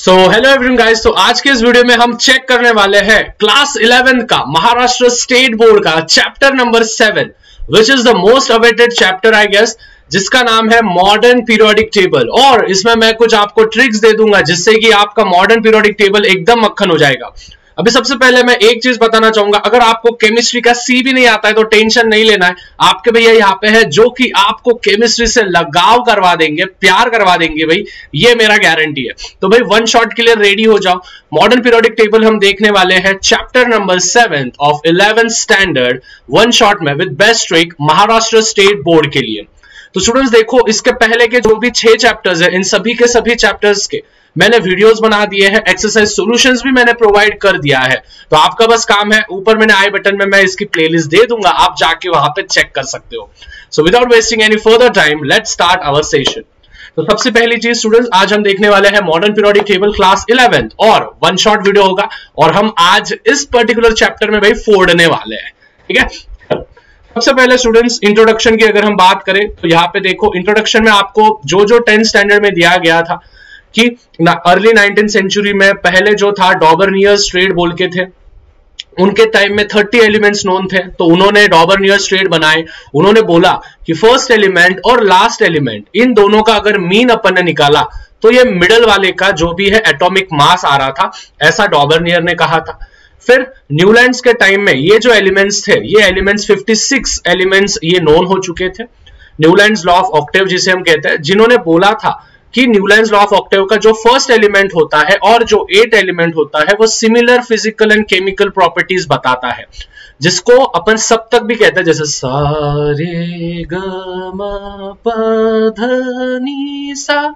So hello everyone guys, तो आज के इस वीडियो में हम चेक करने वाले हैं क्लास 11 का महाराष्ट्र स्टेट बोर्ड का chapter number 7 which is the most awaited chapter I guess, जिसका नाम है मॉडर्न पीरियोडिक टेबल। और इसमें मैं कुछ आपको ट्रिक्स दे दूंगा जिससे कि आपका मॉडर्न पीरियोडिक टेबल एकदम मक्खन हो जाएगा। अभी सबसे पहले मैं एक चीज बताना चाहूंगा, अगर आपको केमिस्ट्री का सी भी नहीं आता है तो टेंशन नहीं लेना है। आपके भैया यहाँ पे है जो कि आपको केमिस्ट्री से लगाव करवा देंगे, प्यार करवा देंगे भाई, ये मेरा गारंटी है। तो भाई वन शॉट के लिए रेडी हो जाओ। मॉडर्न पीरियोडिक टेबल हम देखने वाले हैं chapter number 7 of 11th standard one shot में with best trick Maharashtra state board के लिए। तो स्टूडेंट्स देखो, इसके पहले के जो भी 6 चैप्टर्स है, इन सभी के सभी चैप्टर्स के मैंने वीडियोस बना दिए हैं, एक्सरसाइज सॉल्यूशंस भी मैंने प्रोवाइड कर दिया है। तो आपका बस काम है, ऊपर मैंने आई बटन में मैं इसकी प्लेलिस्ट दे दूंगा, आप जाके वहां पे चेक कर सकते हो। So without wasting any further time let's start our session. तो सबसे पहली चीज स्टूडेंट्स, आज हम देखने वाले हैं मॉडर्न पीरियोडिक टेबल क्लास 11 और वन शॉट वीडियो होगा, और हम आज इस पर्टिकुलर चैप्टर में भाई फोड़ने वाले हैं, ठीक है। सबसे पहले स्टूडेंट्स इंट्रोडक्शन की अगर हम बात करें तो यहाँ पे देखो, इंट्रोडक्शन में आपको जो 10th स्टैंडर्ड में दिया गया था कि अर्ली 19th सेंचुरी में पहले जो था डॉबरनियर स्ट्रेट बोल के थे, उनके टाइम में 30 एलिमेंट्स नोन थे, तो उन्होंने डॉबरनियर स्ट्रेट बनाए। उन्होंने बोला कि फर्स्ट एलिमेंट और लास्ट एलिमेंट इन दोनों का अगर मीन अपन ने निकाला तो ये मिडल वाले का जो भी है एटॉमिक मास आ रहा था, ऐसा डॉबरनियर ने कहा था। फिर न्यूलैंड्स के टाइम में ये जो एलिमेंट्स थे, ये एलिमेंट्स 56 एलिमेंट्स ये नोन हो चुके थे। न्यूलैंड्स लॉ ऑफ ऑक्टेव जिसे हम कहते हैं, जिन्होंने बोला था कि न्यूलैंड्स लॉ ऑफ ऑक्टेव का जो फर्स्ट एलिमेंट होता है और जो 8 एलिमेंट होता है वो similar physical and chemical properties बताता है, जिसको अपन सब तक भी कहते हैं, जैसे सा रे ग म प ध नि सा,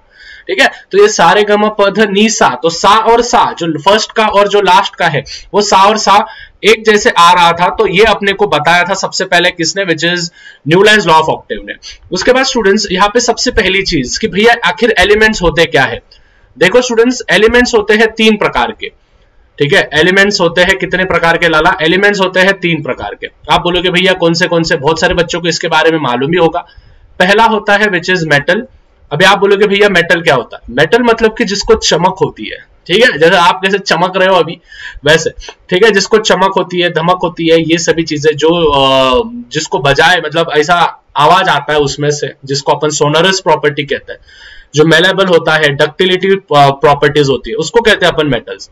ठीक है। तो ये सारे गम पध नी सा, तो सा और सा जो फर्स्ट का और जो लास्ट का है वो सा और सा एक जैसे आ रहा था। तो ये अपने को बताया था सबसे पहले किसने, which is Newlands law of Octave ने। उसके बाद स्टूडेंट्स यहाँ पे सबसे पहली चीज कि भैया आखिर एलिमेंट्स होते क्या है। देखो स्टूडेंट्स, एलिमेंट्स होते हैं 3 प्रकार के, ठीक है। एलिमेंट्स होते हैं कितने प्रकार के लाला? एलिमेंट्स होते हैं 3 प्रकार के। आप बोलोगे भैया कौन से, बहुत सारे बच्चों को इसके बारे में मालूम भी होगा। पहला होता है विच इज मेटल। अभी आप बोलोगे भैया मेटल क्या होता है? मेटल मतलब कि जिसको चमक होती है, ठीक है, जैसे आप कैसे चमक रहे हो अभी वैसे, ठीक है, जिसको चमक होती है, धमक होती है, ये सभी चीजें जो जिसको बजाए मतलब ऐसा आवाज आता है उसमें से, जिसको अपन सोनरस प्रॉपर्टी कहते हैं। जो मेलेबल होता है, डक्टिलिटी प्रॉपर्टीज होती है, उसको कहते हैं अपन मेटल्स।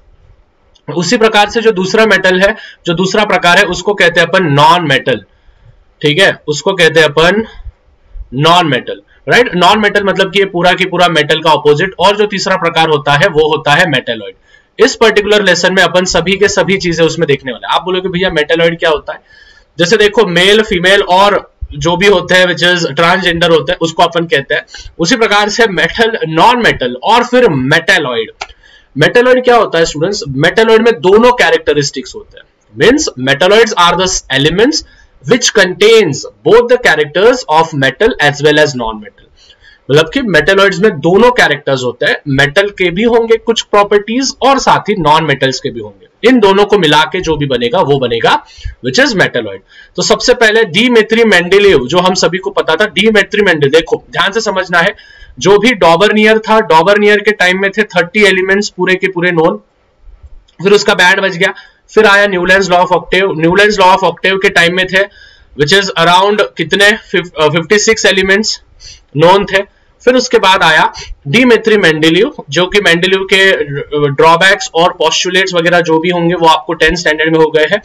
उसी प्रकार से जो दूसरा मेटल है, जो दूसरा प्रकार है, उसको कहते हैं अपन नॉन मेटल, ठीक है, उसको कहते हैं अपन non metal, right. Non metal मतलब कि ये पूरा की पूरा मेटल का ऑपोजिट। और जो तीसरा प्रकार होता है वो होता है मेटेलॉइड। इस पर्टिकुलर लेसन में अपन सभी के सभी चीजें उसमें देखने वाले। आप बोलोगे भैया मेटेलॉइड क्या होता है? जैसे देखो, मेल फीमेल और जो भी होते हैं विच इज ट्रांसजेंडर होते हैं, उसको अपन कहते हैं। उसी प्रकार से मेटल, नॉन मेटल और फिर मेटेलॉइड। मेटेलॉइड क्या होता है स्टूडेंट्स? मेटेलॉइड में दोनों कैरेक्टरिस्टिक्स होते हैं। Means metalloids are the elements which contains both the characters of metal as well as non-metal। मतलब कि मेटेलॉइड्स में दोनों कैरेक्टर्स होते हैं, मेटल के भी होंगे कुछ प्रॉपर्टीज और साथ ही नॉन मेटल्स के भी होंगे। इन दोनों को मिला के जो भी बनेगा वो बनेगा विच इज मेटेलॉइड। तो सबसे पहले डिमित्री मेंडेलीव, जो हम सभी को पता था, डिमित्री मेंडेलीव, देखो ध्यान से समझना है, जो भी डॉबरनियर था, डॉबरनियर के टाइम में थे 30 एलिमेंट्स पूरे के पूरे नोन। फिर उसका बैंड बज गया, फिर आया Newlands law of Octave. Newlands law of Octave के टाइम में थे विच इज अराउंड कितने 56 एलिमेंट्स नोन थे। फिर उसके बाद आया डिमित्री मेंडेलीव, जो कि मेंडेलीव के ड्रॉबैक्स और पोस्टुलेट्स वगैरह जो भी होंगे वो आपको 10th स्टैंडर्ड में हो गए हैं।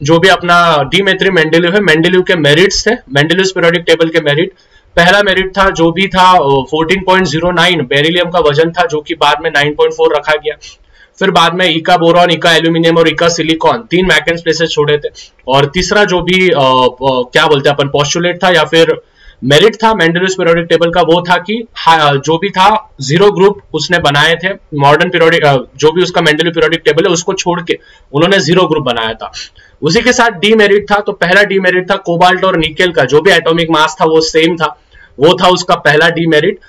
जो भी अपना डिमित्री मेंडेलीव है, मेंडेलीव के मेरिट्स थे, मेंडेलीव पीरियोडिक टेबल के मेरिट। पहला मेरिट था जो भी था 14.09 बेरिलियम का वजन था, जो कि बाद में 9.4 रखा गया। फिर बाद में इका बोरॉन, इका एल्यूमिनियम और इका सिलिकॉन 3 वैकेंट प्लेसेस छोड़े थे। और तीसरा जो भी क्या बोलते हैं अपन, पोस्टुलेट था या फिर मेरिट था मेंडेलीव पीरियोडिक टेबल का, वो था कि जो भी था 0 ग्रुप उसने बनाए थे। मॉडर्न पीरियोडिक जो भी उसका मेंडेलीव पीरियोडिक टेबल है उसको छोड़ के उन्होंने 0 ग्रुप बनाया था। उसी के साथ डी मेरिट था। तो पहला डी मेरिट था कोबाल्ट और निकेल का, जो भी एटॉमिक मास था वो सेम था, वो था उसका पहला डी मेरिट।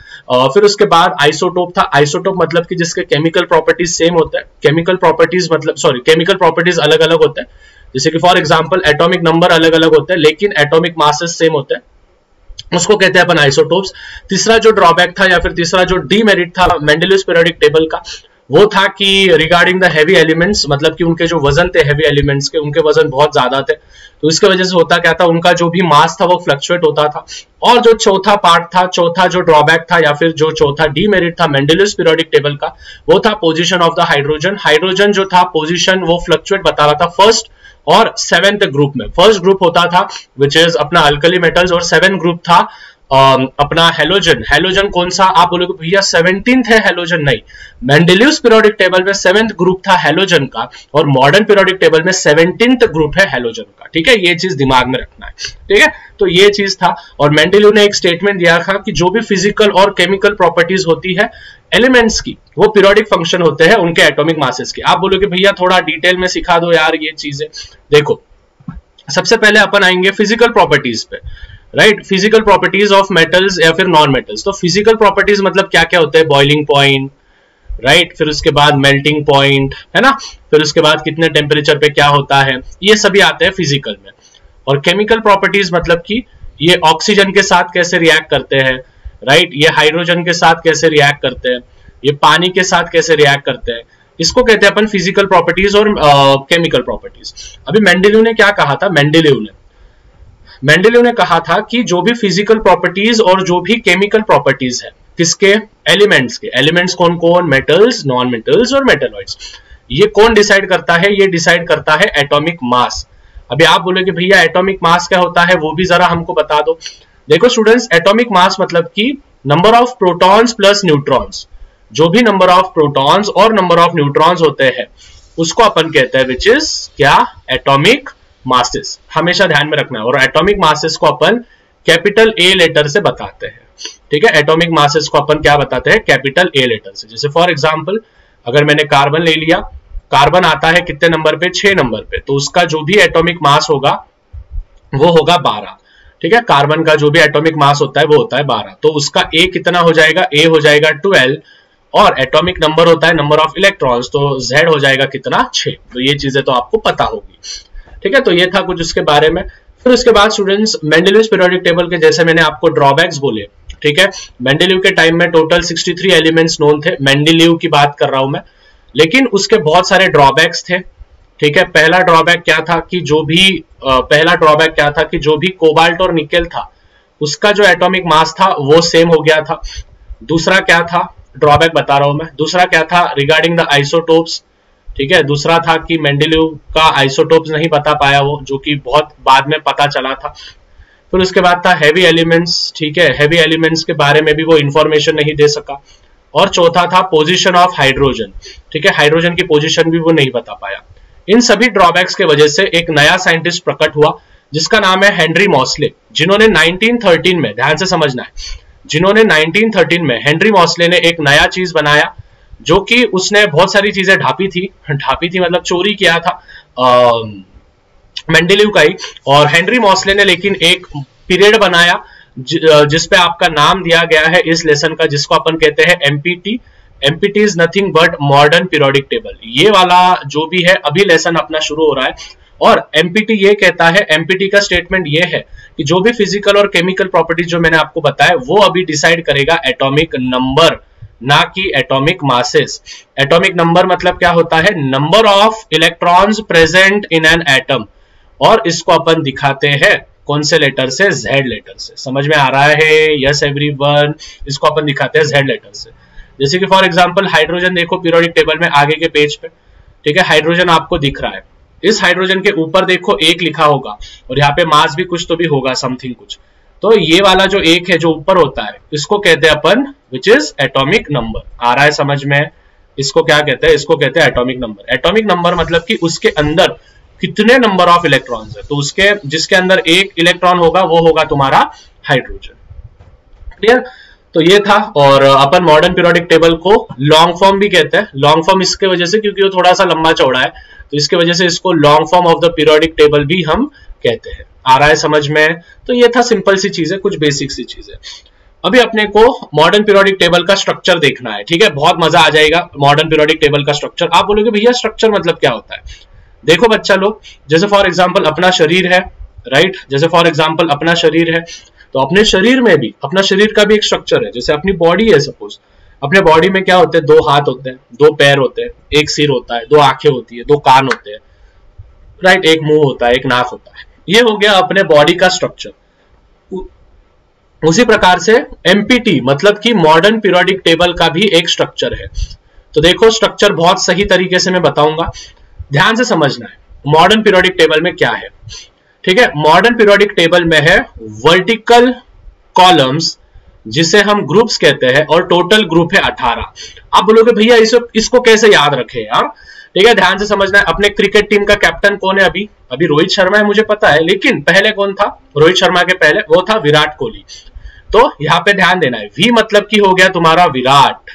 फिर उसके बाद आइसोटोप था। आइसोटोप मतलब कि जिसके केमिकल प्रॉपर्टीज सेम होते हैं। केमिकल प्रॉपर्टीज मतलब केमिकल प्रॉपर्टीज अलग अलग होते हैं, जैसे कि फॉर एग्जांपल एटॉमिक नंबर अलग अलग होते हैं लेकिन एटॉमिक मासेस सेम होते हैं। उसको कहते हैं अपन आइसोटोप्स। तीसरा जो ड्रॉबैक था या फिर तीसरा जो डीमेरिट था मेंडेलियस पीरियोडिक टेबल का, वो था कि रिगार्डिंग द हैवी एलिमेंट्स, मतलब कि उनके जो वजन थे हैवी एलिमेंट्स के, उनके वजन बहुत ज्यादा थे, तो इसके वजह से होता क्या था, उनका जो भी मास था वो फ्लक्चुएट होता था। और जो चौथा पार्ट था, चौथा जो ड्रॉबैक था या फिर जो चौथा डीमेरिट था मेंडेलियस पीरियोडिक टेबल का, वो था position of the hydrogen. Hydrogen जो था पोजीशन वो फ्लक्चुएट बता रहा था फर्स्ट और सेवेंथ ग्रुप में। फर्स्ट ग्रुप होता था विच इज अपना अल्कली मेटल्स, और सेवेंथ ग्रुप था अपना हेलोजन। हेलोजन कौन सा, आप बोलोगे भैया 17th है हेलोजन, नहीं, मेंडेलियस पीरियोडिक टेबल में 7th ग्रुप था हेलोजन का, और मॉडर्न पीरियोडिक टेबल में 17th ग्रुप है हेलोजन का। ठीक है, ये चीज दिमाग में रखना है। ठीक है, तो ये चीज था। और मेंडेलीव ने एक स्टेटमेंट दिया था कि जो भी फिजिकल और केमिकल प्रॉपर्टीज होती है एलिमेंट्स की, वो पीरियोडिक फंक्शन होते हैं उनके एटॉमिक मासेस के। आप बोलोगे भैया थोड़ा डिटेल में सिखा दो यार ये चीजें। देखो, सबसे पहले अपन आएंगे फिजिकल प्रॉपर्टीज पे, right, physical properties of metals या फिर नॉन मेटल्स। तो फिजिकल प्रॉपर्टीज मतलब क्या क्या होते हैं, बॉइलिंग पॉइंट, राइट, फिर उसके बाद मेल्टिंग पॉइंट, है ना, फिर उसके बाद कितने टेम्परेचर पे क्या होता है, ये सभी आते हैं फिजिकल में। और केमिकल प्रॉपर्टीज मतलब कि ये ऑक्सीजन के साथ कैसे रिएक्ट करते हैं, राइट, ये हाइड्रोजन के साथ कैसे रिएक्ट करते हैं, ये पानी के साथ कैसे रिएक्ट करते हैं, इसको कहते हैं अपन फिजिकल प्रॉपर्टीज और केमिकल प्रॉपर्टीज। अभी मेंडेलीव ने क्या कहा था, मेंडेलीव ने कहा था कि जो भी फिजिकल प्रॉपर्टीज और जो भी केमिकल प्रॉपर्टीज है किसके, एलिमेंट्स के। एलिमेंट्स कौन कौन, मेटल्स, नॉन मेटल्स और मेटलॉइड्स। ये कौन डिसाइड करता है, ये डिसाइड करता है एटॉमिक मास। अभी आप बोलोगे भैया एटॉमिक मास क्या होता है, वो भी जरा हमको बता दो। देखो स्टूडेंट्स, एटॉमिक मास मतलब कि number of protons plus neutrons. जो भी नंबर ऑफ प्रोटॉन्स और नंबर ऑफ न्यूट्रॉन्स होते हैं उसको अपन कहते हैं विच इज क्या, एटॉमिक मासेस। हमेशा ध्यान में रखना है। और एटॉमिक मासेस को अपन कैपिटल ए लेटर से बताते हैं। ठीक है, एटॉमिक मासेस को अपन क्या बताते हैं, कैपिटल ए लेटर से। जैसे फॉर एग्जांपल अगर मैंने कार्बन ले लिया, कार्बन आता है कितने नंबर पे, 6 नंबर पे, तो उसका जो भी एटॉमिक मास होगा वो होगा 12। ठीक है, कार्बन का जो भी एटॉमिक मास होता है वो होता है 12, तो उसका ए कितना हो जाएगा, ए हो जाएगा 12, और एटॉमिक नंबर होता है नंबर ऑफ इलेक्ट्रॉन्स, तो Z हो जाएगा कितना, 6। तो ये चीजें तो आपको पता होगी। ठीक है, तो ये था कुछ उसके बारे में। फिर उसके बाद स्टूडेंट्स मेंडेलीव पीरियोडिक टेबल के जैसे मैंने आपको ड्रॉबैक्स बोले। ठीक है, मेंडेलीव के टाइम में टोटल 63 एलिमेंट्स नोन थे, मेंडेलीव की बात कर रहा हूं मैं, लेकिन उसके बहुत सारे ड्रॉबैक्स थे। ठीक है, पहला ड्रॉबैक क्या था कि जो भी कोबाल्ट और निकेल था उसका जो एटॉमिक मास था वो सेम हो गया था। दूसरा क्या था, ड्रॉबैक बता रहा हूं मैं, दूसरा क्या था, रिगार्डिंग द आइसोटोप्स। ठीक है, दूसरा था कि मेंडेलीव का आइसोटोप्स नहीं बता पाया वो, जो कि बहुत बाद में पता चला था। फिर उसके बाद था हैवी एलिमेंट्स। ठीक है, हैवी एलिमेंट्स के बारे में भी वो इंफॉर्मेशन नहीं दे सका। और चौथा था पोजीशन ऑफ हाइड्रोजन। ठीक है, हाइड्रोजन की पोजीशन भी वो नहीं बता पाया। इन सभी ड्रॉबैक्स के वजह से एक नया साइंटिस्ट प्रकट हुआ जिसका नाम है हेनरी मॉसले, जिन्होंने 1913 में, ध्यान से समझना है, जिन्होंने 1913 में हेनरी मॉसले ने एक नया चीज बनाया, जो कि उसने बहुत सारी चीजें ढापी थी मतलब चोरी किया था मेंडेलीव का ही। और हेनरी मॉसले ने लेकिन एक पीरियड बनाया जिसपे आपका नाम दिया गया है इस लेसन का, जिसको अपन कहते हैं empty. Empty is nothing but modern periodic table. ये वाला जो भी है अभी लेसन अपना शुरू हो रहा है, और एमपीटी ये कहता है, एमपीटी का स्टेटमेंट ये है कि जो भी फिजिकल और केमिकल प्रॉपर्टीज जो मैंने आपको बताया वो अभी डिसाइड करेगा एटॉमिक नंबर, ना कि एटॉमिक मासेस। एटॉमिक नंबर मतलब क्या होता है, number of electrons present in an atom, और इसको अपन दिखाते हैं कौन से लेटर से, Z लेटर से। समझ में आ रहा है, यस एवरीवन, इसको अपन दिखाते हैं Z लेटर से। जैसे कि फॉर एग्जांपल हाइड्रोजन देखो पीरियोडिक टेबल में आगे के पेज पे। ठीक है, हाइड्रोजन आपको दिख रहा है, इस हाइड्रोजन के ऊपर देखो 1 लिखा होगा, और यहाँ पे मास भी कुछ तो भी होगा, समथिंग कुछ। तो ये वाला जो 1 है जो ऊपर होता है, इसको कहते हैं अपन विच इज एटॉमिक नंबर। आ रहा है समझ में, इसको क्या कहते हैं, इसको कहते हैं एटॉमिक नंबर। एटॉमिक नंबर मतलब कि उसके अंदर कितने नंबर ऑफ इलेक्ट्रॉन्स है, तो उसके जिसके अंदर 1 इलेक्ट्रॉन होगा वो होगा तुम्हारा हाइड्रोजन। क्लियर, तो ये था। और अपन मॉडर्न पीरियोडिक टेबल को लॉन्ग फॉर्म भी कहते हैं। लॉन्ग फॉर्म इसके वजह से क्योंकि वो थोड़ा सा लंबा चौड़ा है, तो इसके वजह से इसको long form of the periodic table भी हम कहते हैं। आ रहा है समझ में, तो ये था सिंपल सी चीजें, कुछ बेसिक सी चीजें। अभी अपने को मॉडर्न पीरियोडिक टेबल का स्ट्रक्चर देखना है। ठीक है, बहुत मजा आ जाएगा मॉडर्न पीरियोडिक टेबल का स्ट्रक्चर। आप बोलोगे भैया स्ट्रक्चर मतलब क्या होता है, देखो बच्चा लोग, जैसे फॉर एग्जांपल अपना शरीर है, राइट, जैसे फॉर एग्जांपल अपना शरीर है, तो अपने शरीर में भी, अपना शरीर का भी एक स्ट्रक्चर है, जैसे अपनी बॉडी है सपोज, अपने बॉडी में क्या होते हैं, 2 हाथ होते हैं, 2 पैर होते हैं, एक सिर होता है, 2 आंखें होती है, 2 कान होते हैं, राइट, एक मुंह होता है, एक नाक होता है। ये हो गया अपने बॉडी का स्ट्रक्चर। उसी प्रकार से एमपीटी मतलब कि मॉडर्न पीरियोडिक टेबल का भी एक स्ट्रक्चर है। तो देखो स्ट्रक्चर बहुत सही तरीके से मैं बताऊंगा, ध्यान से समझना है मॉडर्न पीरियोडिक टेबल में क्या है। ठीक है, मॉडर्न पीरियोडिक टेबल में है वर्टिकल कॉलम्स जिसे हम ग्रुप्स कहते हैं, और टोटल ग्रुप है 18। आप बोलोगे भैया इसको कैसे याद रखे यार। ठीक है, ध्यान से समझना है। अपने क्रिकेट टीम का कैप्टन कौन है? अभी रोहित शर्मा है, मुझे पता है, लेकिन पहले कौन था? रोहित शर्मा के पहले वो था विराट कोहली। तो यहां पे ध्यान देना है, वी मतलब की हो गया तुम्हारा विराट,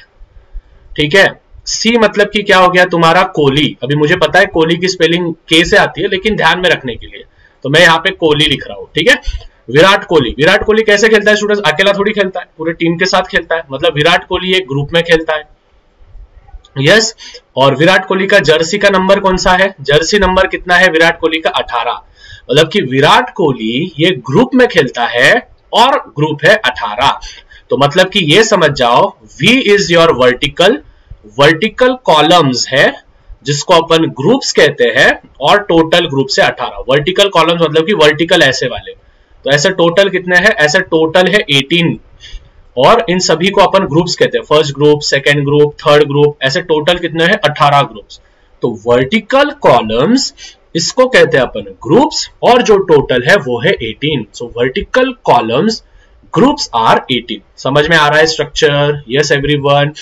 ठीक है, सी मतलब की क्या हो गया तुम्हारा कोहली। अभी मुझे पता है कोहली की स्पेलिंग के से आती है, लेकिन ध्यान में रखने के लिए तो मैं यहाँ पे कोहली लिख रहा हूं। ठीक है, विराट कोहली। विराट कोहली कैसे खेलता है स्टूडेंट्स? अकेला थोड़ी खेलता है, पूरे टीम के साथ खेलता है, मतलब विराट कोहली एक ग्रुप में खेलता है। यस, और विराट कोहली का जर्सी का नंबर कौन सा है? जर्सी नंबर कितना है विराट कोहली का? 18। मतलब कि विराट कोहली ये ग्रुप में खेलता है और ग्रुप है 18। तो मतलब कि ये समझ जाओ, V is your vertical columns है जिसको अपन ग्रुप्स कहते हैं, और टोटल ग्रुप से 18। वर्टिकल कॉलम्स मतलब कि वर्टिकल ऐसे वाले, तो ऐसे टोटल कितने हैं? ऐसे टोटल है 18, और इन सभी को अपन ग्रुप्स कहते हैं, first group, second group, third group, ऐसे टोटल कितने हैं? 18 ग्रुप्स। तो वर्टिकल कॉलम्स इसको कहते हैं अपन ग्रुप्स, और जो टोटल है वो है 18। So vertical columns groups are 18। समझ में आ रहा है structure? Yes everyone.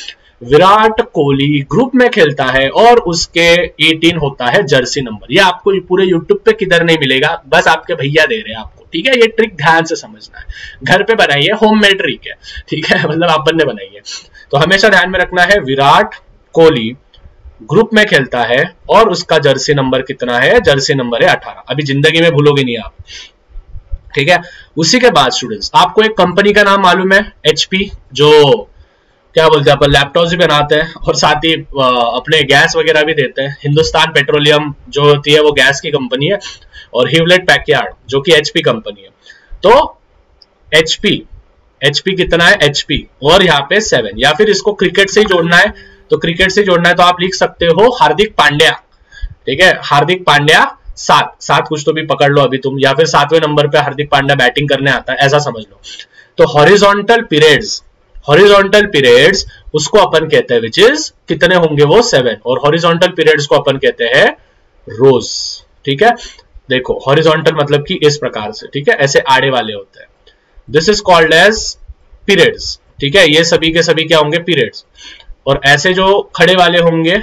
Virat Kohli group में खेलता है और उसके 18 होता है जर्सी नंबर। ये आपको पूरे यूट्यूब पे किधर नहीं मिलेगा, बस आपके भैया दे रहे हैं आपको। ठीक है, ये ट्रिक ध्यान से समझना है, घर पे बनाइए, होममेड ट्रिक है। ठीक है, मतलब अपन ने बनाई है। तो हमेशा ध्यान में रखना है, विराट कोहली ग्रुप में खेलता है और उसका जर्सी नंबर कितना है? जर्सी नंबर है 18। अभी जिंदगी में भूलोगे नहीं आप। ठीक है, उसी के बाद स्टूडेंट्स आपको एक कंपनी का नाम मालूम है? HP, जो क्या बोलते हैं अपन लैपटॉप भी बनाते हैं और साथ ही अपने गैस वगैरह भी देते हैं। हिंदुस्तान पेट्रोलियम जो होती है वो गैस की कंपनी है, और ह्यूलेट पैकयार्ड जो कि HP कंपनी है। तो HP कितना है? HP और यहाँ पे 7, या फिर इसको क्रिकेट से ही जोड़ना है तो क्रिकेट से जोड़ना है तो आप लिख सकते हो हार्दिक पांड्या। ठीक है, हार्दिक पांड्या 7 कुछ तो भी पकड़ लो अभी तुम, या फिर 7वें नंबर पे हार्दिक पांड्या बैटिंग करने आता है, ऐसा समझ लो। तो हॉरिजॉन्टल पीरियड्स उसको अपन कहते हैं विच इज कितने होंगे? वो 7, और हॉरिजॉन्टल पीरियड्स को अपन कहते हैं रोज। ठीक है, देखो हॉरिजॉन्टल मतलब कि इस प्रकार से, ठीक है, ऐसे आड़े वाले होते हैं, this is called as periods. ठीक है, ये सभी के सभी क्या होंगे? पीरियड्स। और ऐसे जो खड़े वाले होंगे,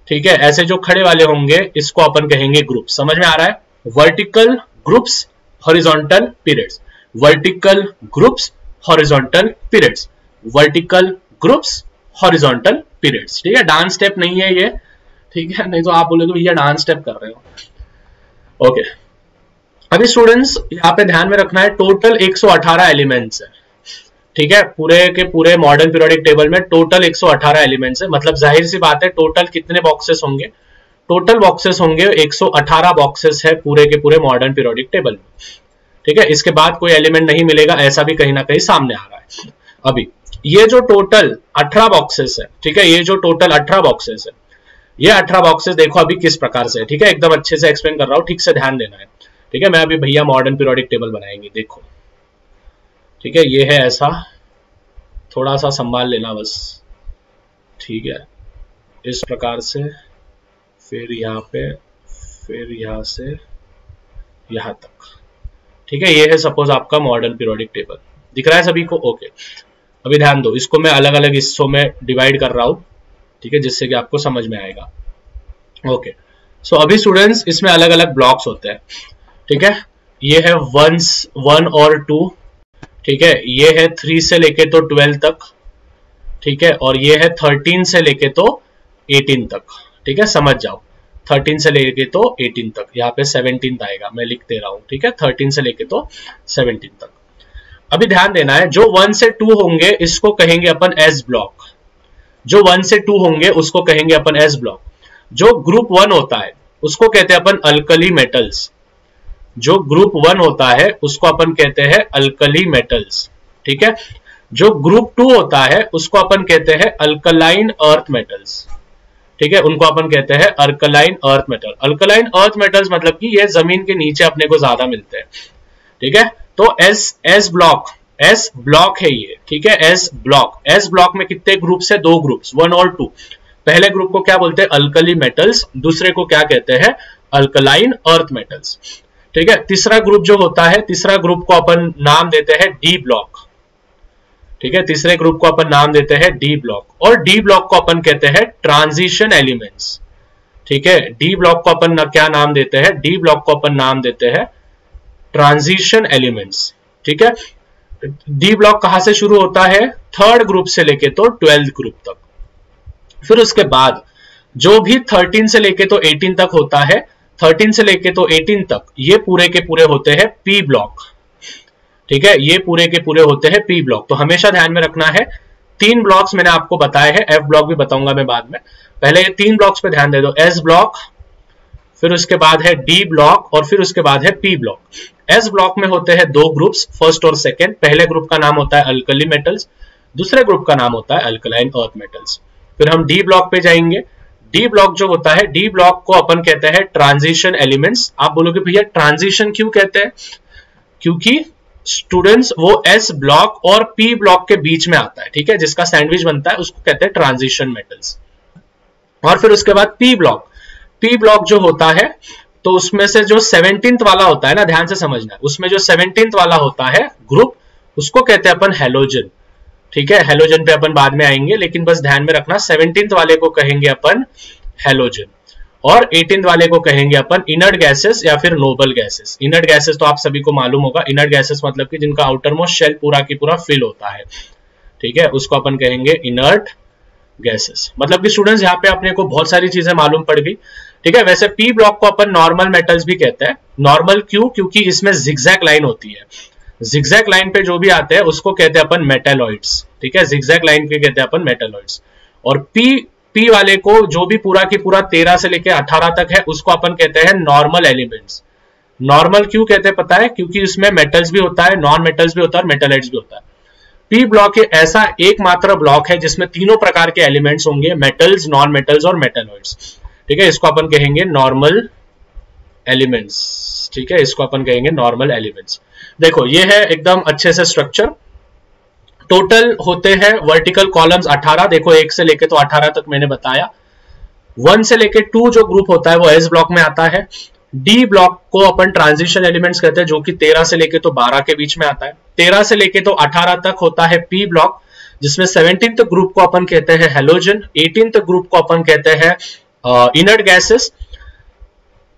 ठीक है, ऐसे जो खड़े वाले होंगे इसको अपन कहेंगे ग्रुप। समझ में आ रहा है? Vertical groups, horizontal periods, vertical groups, horizontal periods, vertical groups, horizontal periods. ठीक है, डांस स्टेप नहीं है ये, ठीक है, नहीं तो आप बोलोगे भैया डांस स्टेप कर रहे हो। ओके, अभी स्टूडेंट्स यहाँ पे ध्यान में रखना है, टोटल 118 एलिमेंट्स है। ठीक है, पूरे के पूरे मॉडर्न पीरियोडिक टेबल में टोटल 118 एलिमेंट्स है। मतलब जाहिर सी बात है, टोटल कितने बॉक्सेस होंगे? टोटल बॉक्सेस होंगे 118 बॉक्सेस है पूरे के पूरे मॉडर्न पीरियोडिक टेबल में। ठीक है, इसके बाद कोई एलिमेंट नहीं मिलेगा, ऐसा भी कहीं ना कहीं सामने आ रहा है। अभी ये जो टोटल 18 बॉक्सेस है, ठीक है, ये जो टोटल 18 बॉक्सेस है, ये 18 बॉक्सेस देखो अभी किस प्रकार से है। ठीक है, एकदम अच्छे से एक्सप्लेन कर रहा हूं, ठीक से ध्यान देना है। ठीक है, मैं अभी भैया मॉडर्न पीरियोडिक टेबल बनाएंगे, देखो। ठीक है, ये है ऐसा, थोड़ा सा संभाल लेना बस। ठीक है, इस प्रकार से, फिर यहाँ पे, फिर यहाँ से यहाँ तक। ठीक है, ये है सपोज आपका मॉडर्न पीरियोडिक टेबल, दिख रहा है सभी को? ओके, अभी ध्यान दो, इसको मैं अलग अलग हिस्सों में डिवाइड कर रहा हूं, ठीक है, जिससे कि आपको समझ में आएगा। ओके, सो अभी स्टूडेंट्स इसमें अलग अलग ब्लॉक्स होते हैं। ठीक है, ये है 1 और 2, ठीक है, ये है 3 से लेके तो 12 तक, ठीक है, और ये है 13 से लेके तो 18 तक। ठीक है, समझ जाओ, 13 से लेके तो 18 तक, यहाँ पे 17 आएगा, मैं लिख दे रहा हूं। ठीक है, 13 से लेके तो 17 तक। अभी ध्यान देना है, जो 1 से 2 होंगे इसको कहेंगे अपन एस ब्लॉक। जो 1 से 2 होंगे उसको कहेंगे अपन एस ब्लॉक। जो ग्रुप 1 होता है उसको कहते हैं अपन अल्कली मेटल्स। जो ग्रुप 1 होता है उसको अपन कहते हैं अल्कली मेटल्स, ठीक है। जो ग्रुप 2 होता है उसको अपन कहते हैं अल्कलाइन अर्थ मेटल्स, ठीक है, उनको अपन कहते हैं alkaline earth metal. Alkaline earth metals मतलब कि ये जमीन के नीचे अपने को ज्यादा मिलते हैं, ठीक है। तो एस ब्लॉक है ये, ठीक है, एस ब्लॉक में कितने ग्रुप्स है? 2 ग्रुप्स, 1 और 2। पहले ग्रुप को क्या बोलते हैं? अल्कली मेटल्स, दूसरे को क्या कहते हैं? अल्कलाइन अर्थ मेटल्स, ठीक है। तीसरा ग्रुप जो होता है, तीसरा ग्रुप को अपन नाम देते हैं डी ब्लॉक, ठीक है, तीसरे ग्रुप को अपन नाम देते हैं डी ब्लॉक, और डी ब्लॉक को अपन कहते हैं ट्रांजिशन एलिमेंट्स, ठीक है। डी ब्लॉक को अपन क्या नाम देते हैं? डी ब्लॉक को अपन नाम देते हैं ट्रांजिशन एलिमेंट्स, ठीक है। डी ब्लॉक कहां से शुरू होता है? 3rd ग्रुप से लेके तो 12th ग्रुप तक। फिर उसके बाद जो भी 13 से लेके तो 18 तक होता है, 13 से लेके तो 18 तक, ये पूरे के पूरे होते हैं पी ब्लॉक, ठीक है, ये पूरे के पूरे होते हैं पी ब्लॉक। तो हमेशा ध्यान में रखना है, 3 ब्लॉक्स मैंने आपको बताए हैं, एफ ब्लॉक भी बताऊंगा मैं बाद में, पहले ये 3 ब्लॉक्स पे ध्यान दे दो। एस ब्लॉक, फिर उसके बाद है डी ब्लॉक, और फिर उसके बाद है पी ब्लॉक। एस ब्लॉक में होते हैं 2 ग्रुप्स, फर्स्ट और सेकंड। पहले ग्रुप का नाम होता है अल्कली मेटल्स, दूसरे ग्रुप का नाम होता है अल्कलाइन अर्थ मेटल्स। फिर हम डी ब्लॉक पे जाएंगे। डी ब्लॉक जो होता है, डी ब्लॉक को अपन कहते हैं ट्रांजिशन एलिमेंट्स। आप बोलोगे भैया ट्रांजिशन क्यों कहते हैं? क्योंकि स्टूडेंट्स वो एस ब्लॉक और पी ब्लॉक के बीच में आता है, ठीक है, जिसका सैंडविच बनता है उसको कहते हैं ट्रांजिशन मेटल्स। और फिर उसके बाद पी ब्लॉक जो होता है, तो उसमें से जो 17th वाला होता है ना, ध्यान से समझना, उसमें जो 17th वाला होता है ग्रुप, उसको कहते हैं अपन हेलोजन, ठीक है। हेलोजन पे अपन बाद में आएंगे, लेकिन बस ध्यान में रखना 17th वाले को कहेंगे अपन हेलोजन, और 18th वाले को कहेंगे अपन इनर्ट गैसेस या फिर नोबल गैसेस। इनर्ट गैसेस तो आप सभी को मालूम होगा, इनर्ट गैसेस मतलब कि जिनका आउटर मोस्ट शेल पूरा की पूरा फिल होता है, ठीक है, उसको अपन कहेंगे इनर्ट गैसेस। मतलब कि स्टूडेंट्स यहाँ पे अपने को बहुत सारी चीजें मालूम पड़ गई, ठीक है। वैसे पी ब्लॉक को अपन नॉर्मल मेटल्स भी कहते हैं। नॉर्मल क्यों? क्योंकि इसमें जिगजैग लाइन होती है, जिगजैग लाइन पे जो भी आते हैं उसको कहते हैं अपन मेटलॉइड्स, ठीक है, जिगजैग लाइन पे कहते हैं अपन मेटलॉइड्स। और पी वाले को जो भी पूरा की पूरा 13 से लेके 18 तक है, उसको अपन कहते हैं नॉर्मल एलिमेंट्स। नॉर्मल क्यों कहते हैं पता है? क्योंकि इसमें मेटल्स भी होता है, नॉन मेटल्स भी होता है, और मेटलॉइड्स भी होता है। पी ब्लॉक ऐसा एकमात्र ब्लॉक है जिसमें तीनों प्रकार के एलिमेंट्स होंगे, मेटल्स, नॉन मेटल्स और मेटलॉइड्स, ठीक है। इसको अपन कहेंगे नॉर्मल एलिमेंट्स, ठीक है, इसको अपन कहेंगे नॉर्मल एलिमेंट्स। देखो ये है एकदम अच्छे से स्ट्रक्चर। टोटल होते हैं वर्टिकल कॉलम्स 18, देखो 1 से लेके तो 18 तक मैंने बताया। 1 से लेके 2 जो ग्रुप होता है वो एस ब्लॉक में आता है। डी ब्लॉक को अपन ट्रांजिशन एलिमेंट्स कहते हैं, जो कि 13 से लेके तो 12 के बीच में आता है। 13 से लेके तो 18 तक होता है पी ब्लॉक, जिसमें 17th ग्रुप को अपन कहते हैं हेलोजन, 18th ग्रुप को अपन कहते हैं इनर्ट गैसेस।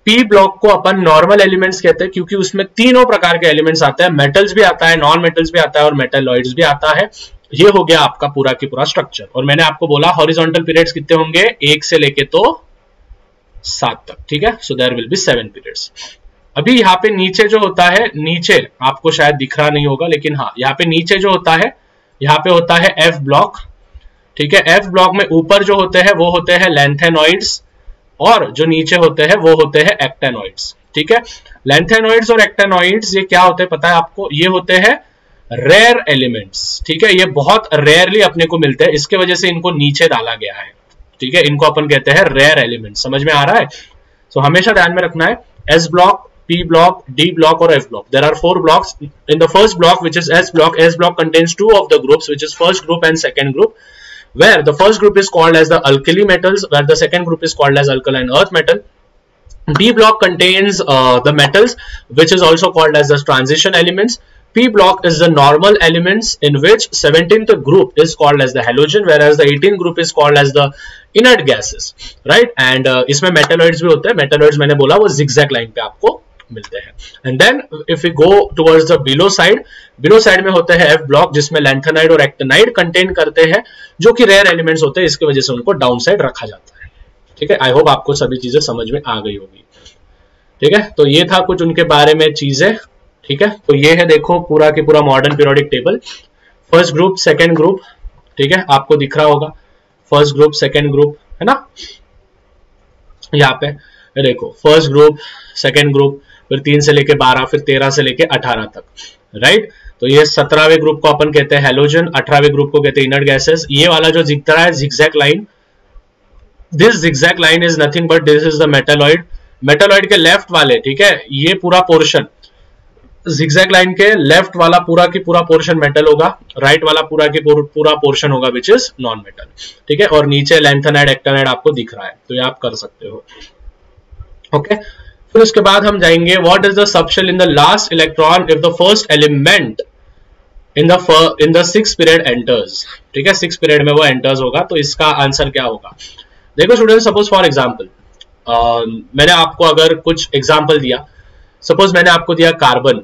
पी ब्लॉक को अपन नॉर्मल एलिमेंट्स कहते हैं, क्योंकि उसमें तीनों प्रकार के एलिमेंट्स आते हैं, मेटल्स भी आता है, नॉन मेटल्स भी आता है, और मेटलॉइड्स भी आता है। ये हो गया आपका पूरा की पूरा स्ट्रक्चर। और मैंने आपको बोला हॉरिजॉन्टल पीरियड्स कितने होंगे? 1 से लेके तो 7 तक, ठीक है। So there will be 7 periods. अभी यहाँ पे नीचे जो होता है, नीचे आपको शायद दिख रहा नहीं होगा, लेकिन हाँ यहाँ पे नीचे जो होता है, यहाँ पे होता है एफ ब्लॉक, ठीक है। एफ ब्लॉक में ऊपर जो होते हैं वो होते हैं लैंथेनॉइड्स, और जो नीचे होते हैं वो होते हैं एक्टेनॉइड्स, ठीक है। लैंथेनॉइड्स और एक्टेनॉइड्स ये क्या होते हैं पता है आपको? ये होते हैं रेयर एलिमेंट्स, ठीक है। ये बहुत रेयरली अपने को मिलते हैं, इसके वजह से इनको नीचे डाला गया है, ठीक है। इनको अपन कहते हैं रेयर एलिमेंट्स। समझ में आ रहा है? सो हमेशा ध्यान में रखना है, S block, P block, D block और F block. There are 4 blocks. In the first block, which is S block contains 2 of the groups, which is first group and second group, where the first group is called as the alkali metals, where the second group is called as alkaline earth metal. D block contains the metals, which is also called as the transition elements. P block is the normal elements, in which 17th group is called as the halogen, whereas the 18th group is called as the inert gases, right? And इसमें metalloids भी होते हैं। metalloids मैंने बोला वो zigzag line पे आपको मिलते हैं। And then if we go towards the below side में होते हैं एफ ब्लॉक, जिसमें लैंथेनाइड और एक्टिनाइड कंटेन करते हैं, जो कि रेयर एलिमेंट्स होते हैं, इसकी वजह से उनको डाउन साइड रखा जाता है, ठीक है। आई होप आपको सभी चीजें समझ में आ गई होगी, ठीक है। तो ये था कुछ उनके बारे में चीजें, ठीक है। तो ये है देखो पूरा की पूरा modern periodic table. First group, second group, ठीक है, आपको दिख रहा होगा फर्स्ट ग्रुप, सेकेंड ग्रुप, है ना। यहाँ पे देखो फर्स्ट ग्रुप, सेकेंड ग्रुप, फिर 3 से लेके 12, फिर 13 से लेके 18 तक, राइट। तो ये 17वें ग्रुप को अपन कहते हैं हैलोजन, 18वें ग्रुप को कहते हैं इनर्ट गैसेस। ये वाला जो दिख रहा है zigzag line, this zigzag line is nothing but this is the metalloid. Metalloid के लेफ्ट वाले, ठीक है, ये पूरा पोर्शन जिगजैग लाइन के लेफ्ट वाला पूरा की पूरा पोर्शन मेटल होगा, राइट वाला पूरा की पूरा पोर्शन होगा विच इज नॉन मेटल, ठीक है। और नीचे लैंथेनाइड एक्टिनाइड आपको दिख रहा है, तो ये आप कर सकते हो, ओके। फिर उसके बाद हम जाएंगे what is the subshell in the last electron if the first element in the 6th period enters, ठीक है, 6th पीरियड में वो एंटर्स होगा। तो इसका आंसर क्या होगा? देखो स्टूडेंट, सपोज फॉर एग्जांपल मैंने आपको अगर कुछ एग्जांपल दिया, सपोज मैंने आपको दिया कार्बन,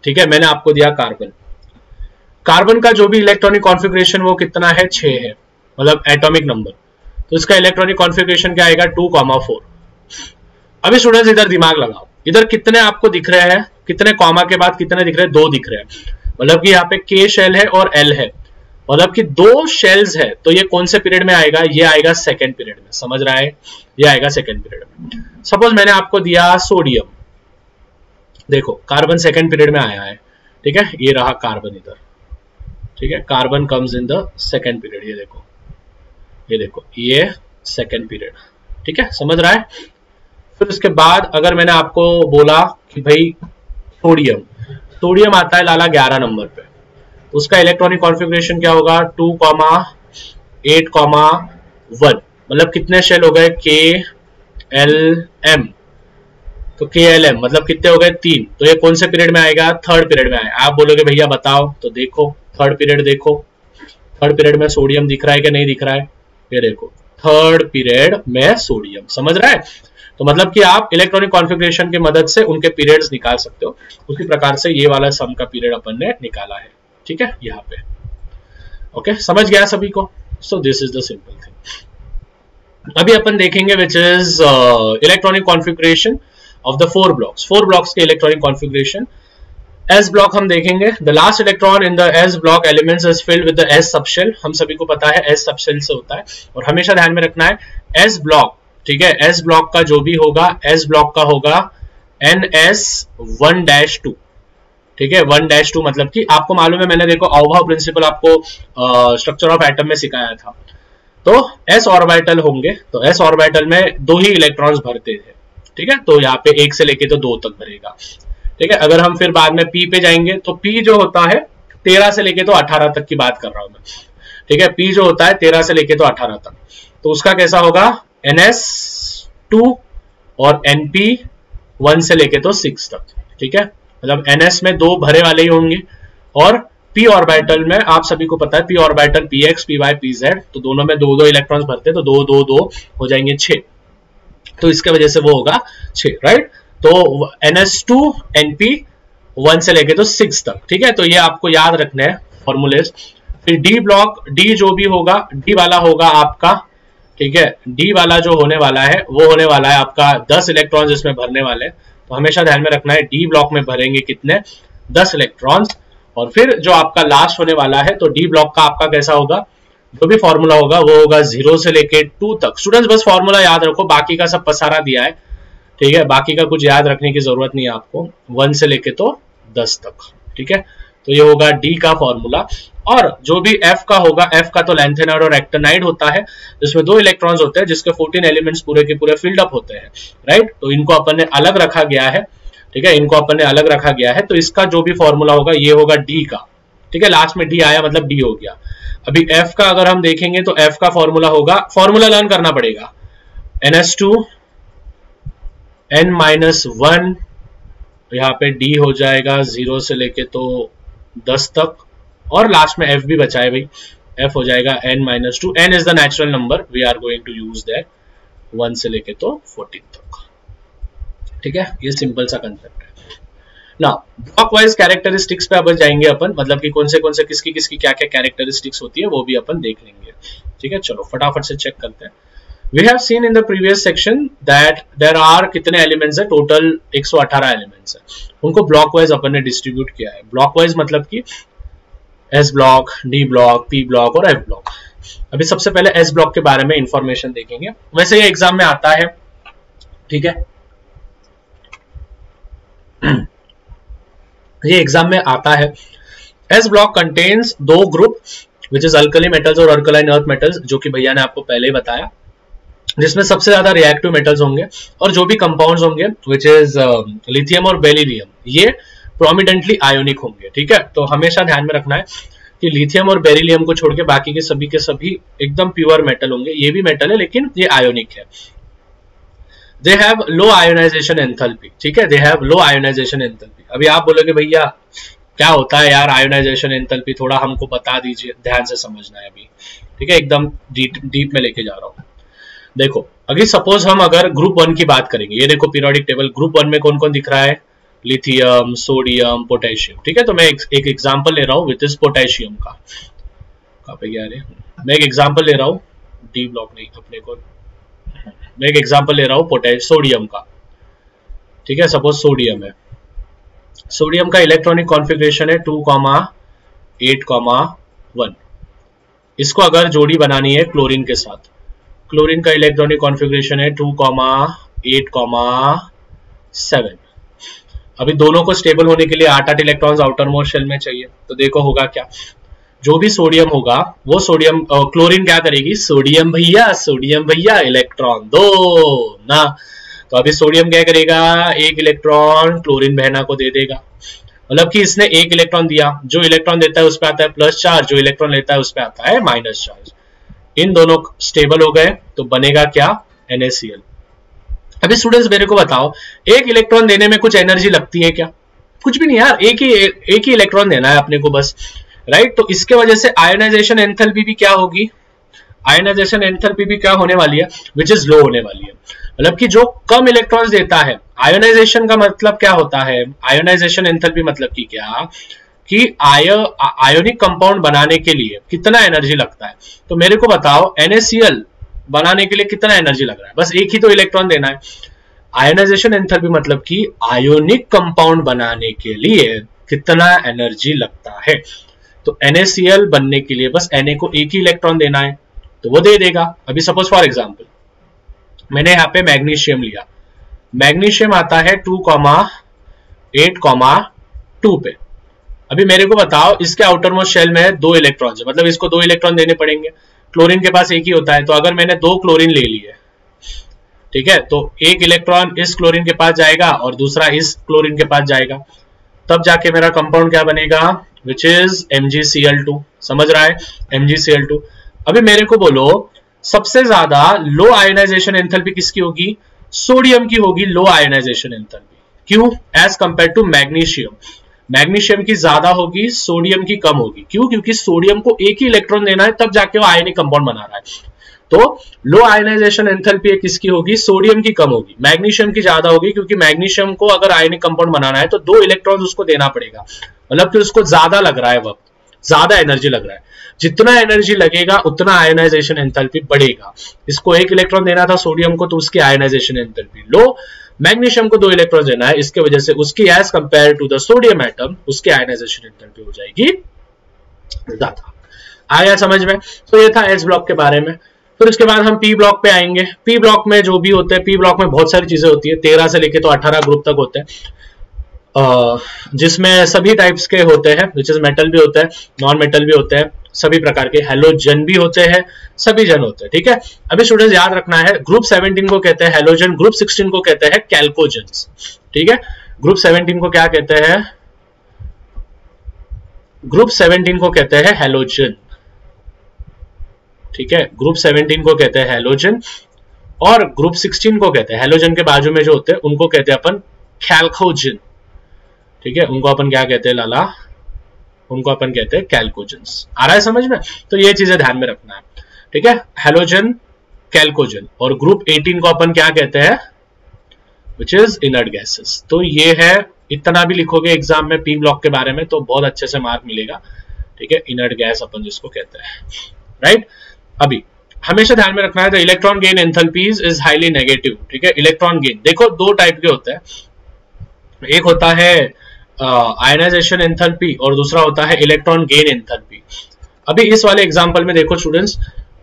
ठीक है, मैंने आपको दिया कार्बन। कार्बन का जो भी इलेक्ट्रॉनिक कॉन्फ़िगरेशन वो कितना है? 6 है, मतलब एटॉमिक नंबर। तो इसका इलेक्ट्रॉनिक कॉन्फ़िगरेशन क्या आएगा? 2,4। अभी स्टूडेंट्स इधर दिमाग लगाओ, इधर कितने आपको दिख रहे हैं? कितने कॉमा के बाद कितने दिख रहे हैं? 2 दिख रहे हैं, मतलब कि यहाँ पे K शेल है और L है, मतलब कि 2 शेल्स है। तो ये कौन से पीरियड में आएगा? ये आएगा 2nd पीरियड में, समझ रहा है? ये आएगा 2nd पीरियड में। सपोज मैंने आपको दिया सोडियम, देखो कार्बन 2nd पीरियड में आया है, ठीक है, ये रहा कार्बन इधर, ठीक है, carbon comes in the 2nd period, ये देखो, ये देखो, ये 2nd पीरियड, ठीक है, समझ रहा है? फिर उसके बाद अगर मैंने आपको बोला कि भाई सोडियम, सोडियम आता है लाला 11 नंबर पे, तो उसका इलेक्ट्रॉनिक कॉन्फ़िगरेशन क्या होगा? 2,8,1, मतलब कितने शेल हो गए? KLM, तो KLM मतलब कितने हो गए? 3। तो ये कौन से पीरियड में आएगा? 3rd पीरियड में आएगा। आप बोलोगे भैया बताओ, तो देखो 3rd पीरियड, देखो 3rd पीरियड में सोडियम दिख रहा है कि नहीं दिख रहा है? ये देखो 3rd पीरियड में सोडियम, समझ रहा है? तो मतलब कि आप इलेक्ट्रॉनिक कॉन्फ़िगरेशन की मदद से उनके पीरियड्स निकाल सकते हो। उसी प्रकार से ये वाला सम का पीरियड अपन ने निकाला है, ठीक है, यहाँ पे, ओके, समझ गया सभी को? So this is the simple thing. अभी अपन देखेंगे which is electronic configuration of the 4 blocks, 4 blocks के इलेक्ट्रॉनिक कॉन्फ़िगरेशन। S ब्लॉक हम देखेंगे, the last electron in the S block elements is filled with the S subshell. हम सभी को पता है S सबशेल से होता है, और हमेशा ध्यान में रखना है S ब्लॉक, ठीक है, S ब्लॉक का जो भी होगा, S ब्लॉक का होगा NS1-2, ठीक है, 1-2 मतलब कि आपको मालूम है, मैंने देखो अवभाव प्रिंसिपल आपको स्ट्रक्चर ऑफ एटम में सिखाया था। तो S ऑर्बिटल होंगे, तो S ऑर्बिटल में 2 ही इलेक्ट्रॉन्स भरते थे, ठीक है, तो यहाँ पे 1 से लेके तो 2 तक भरेगा, ठीक है। अगर हम फिर बाद में P पे जाएंगे, तो P जो होता है 13 से लेके तो 18 तक की बात कर रहा हूं मैं, ठीक है, P जो होता है 13 से लेके तो 18 तक, तो उसका कैसा होगा? NS2 और NP 1 से लेके तो 6 तक, ठीक है, मतलब NS में 2 भरे वाले ही होंगे, और P ऑर्बिटल में आप सभी को पता है P orbital PX, PY, PZ, तो दोनों में 2-2 इलेक्ट्रॉन्स भरते हैं, तो 2-2-2 हो जाएंगे 6, तो इसके वजह से वो होगा 6, राइट। तो NS2 NP 1 से लेके तो 6 तक, ठीक है, तो ये आपको याद रखना है फॉर्मूलेस। फिर D ब्लॉक, D जो भी होगा, D वाला होगा आपका, ठीक है, D वाला जो होने वाला है वो होने वाला है आपका 10 इलेक्ट्रॉन्स इसमें भरने वाले, तो हमेशा ध्यान में रखना है D ब्लॉक में भरेंगे कितने? 10 इलेक्ट्रॉन्स। और फिर जो आपका लास्ट होने वाला है, तो D ब्लॉक का आपका कैसा होगा? जो भी फॉर्मूला होगा वो होगा 0 से लेके 2 तक। स्टूडेंट्स बस फॉर्मूला याद रखो, बाकी का सब पसारा दिया है, ठीक है, बाकी का कुछ याद रखने की जरूरत नहीं है आपको, 1 से लेके तो 10 तक, ठीक है। तो ये होगा D का फॉर्मूला। और जो भी F का होगा, F का तो लैंथेनाइड और एक्टिनाइड होता है, जिसमें 2 इलेक्ट्रॉन्स होते हैं, जिसके 14 एलिमेंट्स पूरे के पूरे फिल्ड अप होते हैं, राइट। तो इनको अपन ने अलग रखा गया है, ठीक है, इनको अपन ने अलग रखा गया है। तो इसका जो भी फॉर्मूला होगा ये होगा D का, ठीक है, लास्ट में D आया मतलब D हो गया। अभी F का अगर हम देखेंगे, तो F का फॉर्मूला होगा, फॉर्मूला लर्न करना पड़ेगा, NS2 N-1, यहाँ पे D हो जाएगा 0 से लेके तो 10 तक, और लास्ट में F भी बचा है भाई, F हो जाएगा N-2, N is the natural number, we are going to use that, 1 से लेके तो 14 तक, ठीक है, ये सिंपल सा कंसेप्ट है। ना ब्लॉकवाइज कैरेक्टरिस्टिक्स पे अब जाएंगे अपन, मतलब कि कौन से किसकी किसकी क्या क्या कैरेक्टरिस्टिक्स होती है वो भी अपन देख लेंगे, ठीक है। चलो फटाफट से चेक करते हैं। We have seen in the previous section that there are कितने एलिमेंट्स है? टोटल 118 एलिमेंट्स है, उनको ब्लॉकवाइज अपन ने डिस्ट्रीब्यूट किया है। ब्लॉकवाइज मतलब कि S block, D block, P block और F ब्लॉक। अभी सबसे पहले S ब्लॉक के बारे में इंफॉर्मेशन देखेंगे, वैसे ये एग्जाम में आता है, ठीक है। ये एग्जाम में आता है। एस ब्लॉक कंटेन्स दो group which is alkali metals और अल्कलाइन अर्थ मेटल्स, जो कि भैया ने आपको पहले ही बताया, जिसमें सबसे ज्यादा रिएक्टिव मेटल्स होंगे और जो भी कंपाउंड्स होंगे विच इज लिथियम और बेरिलियम, ये प्रोमिडेंटली आयोनिक होंगे। ठीक है, तो हमेशा ध्यान में रखना है कि लिथियम और बेरिलियम को छोड़ के बाकी के सभी एकदम प्योर मेटल होंगे। ये भी मेटल है लेकिन ये आयोनिक है। They have low ionisation enthalpy. ठीक है, they have low ionisation enthalpy. अभी आप बोलोगे भैया क्या होता है यार आयोनाइजेशन एंथैल्पी, थोड़ा हमको बता दीजिए, ध्यान से समझना है अभी। ठीक है, एकदम डीप में लेके जा रहा हूं। देखो अभी सपोज हम अगर ग्रुप 1 की बात करेंगे, ये देखो पीरियोडिक टेबल, ग्रुप 1 में कौन कौन दिख रहा है, लिथियम, सोडियम, पोटेशियम। ठीक है, तो मैं एक एग्जांपल ले रहा हूं विद इज पोटेशियम का। कहां पे गया रे, मैं एक एग्जांपल ले रहा हूं, डी ब्लॉक नहीं अपने को, मैं एक एग्जांपल ले रहा हूं सोडियम का। ठीक है, सपोज सोडियम है, सोडियम का इलेक्ट्रॉनिक कॉन्फ़िगरेशन है 2,8,1। इसको अगर जोड़ी बनानी है क्लोरीन के साथ, क्लोरीन का इलेक्ट्रॉनिक कॉन्फ़िगरेशन है 2,8,7। अभी दोनों को स्टेबल होने के लिए 8 इलेक्ट्रॉन्स आउटर मोस्ट शेल में चाहिए। तो देखो होगा क्या, जो भी सोडियम होगा वो सोडियम क्लोरीन क्या करेगी, सोडियम भैया इलेक्ट्रॉन दो ना। तो अभी सोडियम क्या करेगा, एक इलेक्ट्रॉन क्लोरीन बहना को दे देगा, मतलब कि इसने एक इलेक्ट्रॉन दिया, जो इलेक्ट्रॉन देता है उस पर आता है प्लस चार्ज, जो इलेक्ट्रॉन लेता है उस पर आता है माइनस चार्ज। इन दोनों स्टेबल हो गए तो बनेगा क्या, NaCl। अभी स्टूडेंट्स मेरे को बताओ, एक इलेक्ट्रॉन देने में कुछ एनर्जी लगती है क्या, कुछ भी नहीं यार, एक ही इलेक्ट्रॉन देना है अपने को बस, राइट। तो इसके वजह से आयोनाइजेशन एंथैल्पी भी क्या होगी, आयोनाइजेशन एंथैल्पी भी क्या होने वाली है, विच इज लो होने वाली है। मतलब कि जो कम इलेक्ट्रॉन्स देता है, आयोनाइजेशन का मतलब क्या होता है, आयोनाइजेशन एंथैल्पी मतलब कि क्या, कि आयोनिक कंपाउंड बनाने के लिए कितना एनर्जी लगता है। तो मेरे को बताओ NaCl बनाने के लिए कितना एनर्जी लग रहा है, बस एक ही तो इलेक्ट्रॉन देना है। आयोनाइजेशन एंथैल्पी मतलब कि आयोनिक कंपाउंड बनाने के लिए कितना एनर्जी लगता है। तो NaCl बनने के लिए बस Na को एक ही इलेक्ट्रॉन देना है तो वो दे देगा। अभी सपोज फॉर एग्जांपल मैंने यहाँ पे मैग्नीशियम लिया, मैग्नीशियम आता है 2,8,2 पे। अभी मेरे को बताओ इसके आउटर मोस्ट शेल में 2 इलेक्ट्रॉन है, मतलब इसको 2 इलेक्ट्रॉन देने पड़ेंगे, क्लोरीन के पास एक ही होता है। तो अगर मैंने 2 क्लोरीन ले लिए, ठीक है, तो एक इलेक्ट्रॉन इस क्लोरीन के पास जाएगा और दूसरा इस क्लोरीन के पास जाएगा, तब जाके मेरा कंपाउंड क्या बनेगा, विच इज MgCl2। समझ रहा है, MgCl2। अभी मेरे को बोलो सबसे ज्यादा लो आयोनाइजेशन एंथैल्पी किसकी होगी, सोडियम की होगी लो आयोनाइजेशन एंथैल्पी। क्यों, as compare to magnesium, magnesium की ज्यादा होगी, सोडियम की कम होगी। क्यों, क्योंकि सोडियम को एक ही इलेक्ट्रॉन देना है तब जाके वो आयनिक कंपाउंड बना रहा है। तो लो आयोनाइजेशन एंथैल्पी किसकी होगी, सोडियम की कम होगी, मैग्नीशियम की ज्यादा होगी, क्योंकि मैग्नीशियम को अगर आयनिक कंपाउंड बनाना है तो 2 इलेक्ट्रॉन उसको देना पड़ेगा, मतलब कि उसको ज्यादा लग रहा है वक्त, ज्यादा एनर्जी लग रहा है। जितना एनर्जी लगेगा उतना आयोनाइजेशन एंथैल्पी बढ़ेगा। इसको एक इलेक्ट्रॉन देना था सोडियम को तो उसकी आयोनाइजेशन एंथैल्पी लो, मैग्नीशियम को 2 इलेक्ट्रॉन देना है, इसके वजह से उसकी as compare to the sodium atom उसकी आयोनाइजेशन एंथैल्पी हो जाएगी ज्यादा। आया समझ में। तो ये था एस ब्लॉक के बारे में। फिर उसके बाद हम पी ब्लॉक पे आएंगे। पी ब्लॉक में जो भी होते हैं, पी ब्लॉक में बहुत सारी चीजें होती है, 13 से लेके तो 18 ग्रुप तक होते हैं, जिसमें सभी टाइप्स के होते हैं, विच इज मेटल भी होता है, नॉन मेटल भी होते हैं, सभी प्रकार के हेलोजन भी होते हैं, सभी जन होते हैं। ठीक है, अभी स्टूडेंट्स याद रखना है, ग्रुप 17 को कहते हैं हेलोजन, ग्रुप 16 को कहते हैं कैल्कोजेंस। ठीक है, ग्रुप 17 को क्या कहते हैं, ग्रुप 17 को कहते हैं हेलोजन। ठीक है, ग्रुप 17 को कहते हैं हेलोजन और ग्रुप 16 को कहते हैं, हेलोजन के बाजू में जो होते हैं उनको कहते हैं अपन कैल्कोजन। ठीक है, उनको अपन क्या कहते हैं लाला, उनको अपन कहते हैं कैल्कोजेंस। आ रहा है समझ में। तो ये चीजें ध्यान में रखना है। ठीक है, हेलोजन, कैल्कोजन। और ग्रुप 18 को अपन क्या कहते हैं, विच इज इनर्ट गैसेस। तो ये है, इतना भी लिखोगे एग्जाम में पी ब्लॉक के बारे में तो बहुत अच्छे से मार्क मिलेगा। ठीक है, इनर्ट गैस अपन जिसको कहते हैं, राइट। अभी हमेशा ध्यान में रखना है the electron gain enthalpies is highly negative. ठीक है, इलेक्ट्रॉन गेन देखो 2 टाइप के होते हैं, एक होता है आयनाइजेशन एंथैल्पी और दूसरा होता है इलेक्ट्रॉन गेन एंथैल्पी। अभी इस वाले एग्जांपल में देखो स्टूडेंट्स,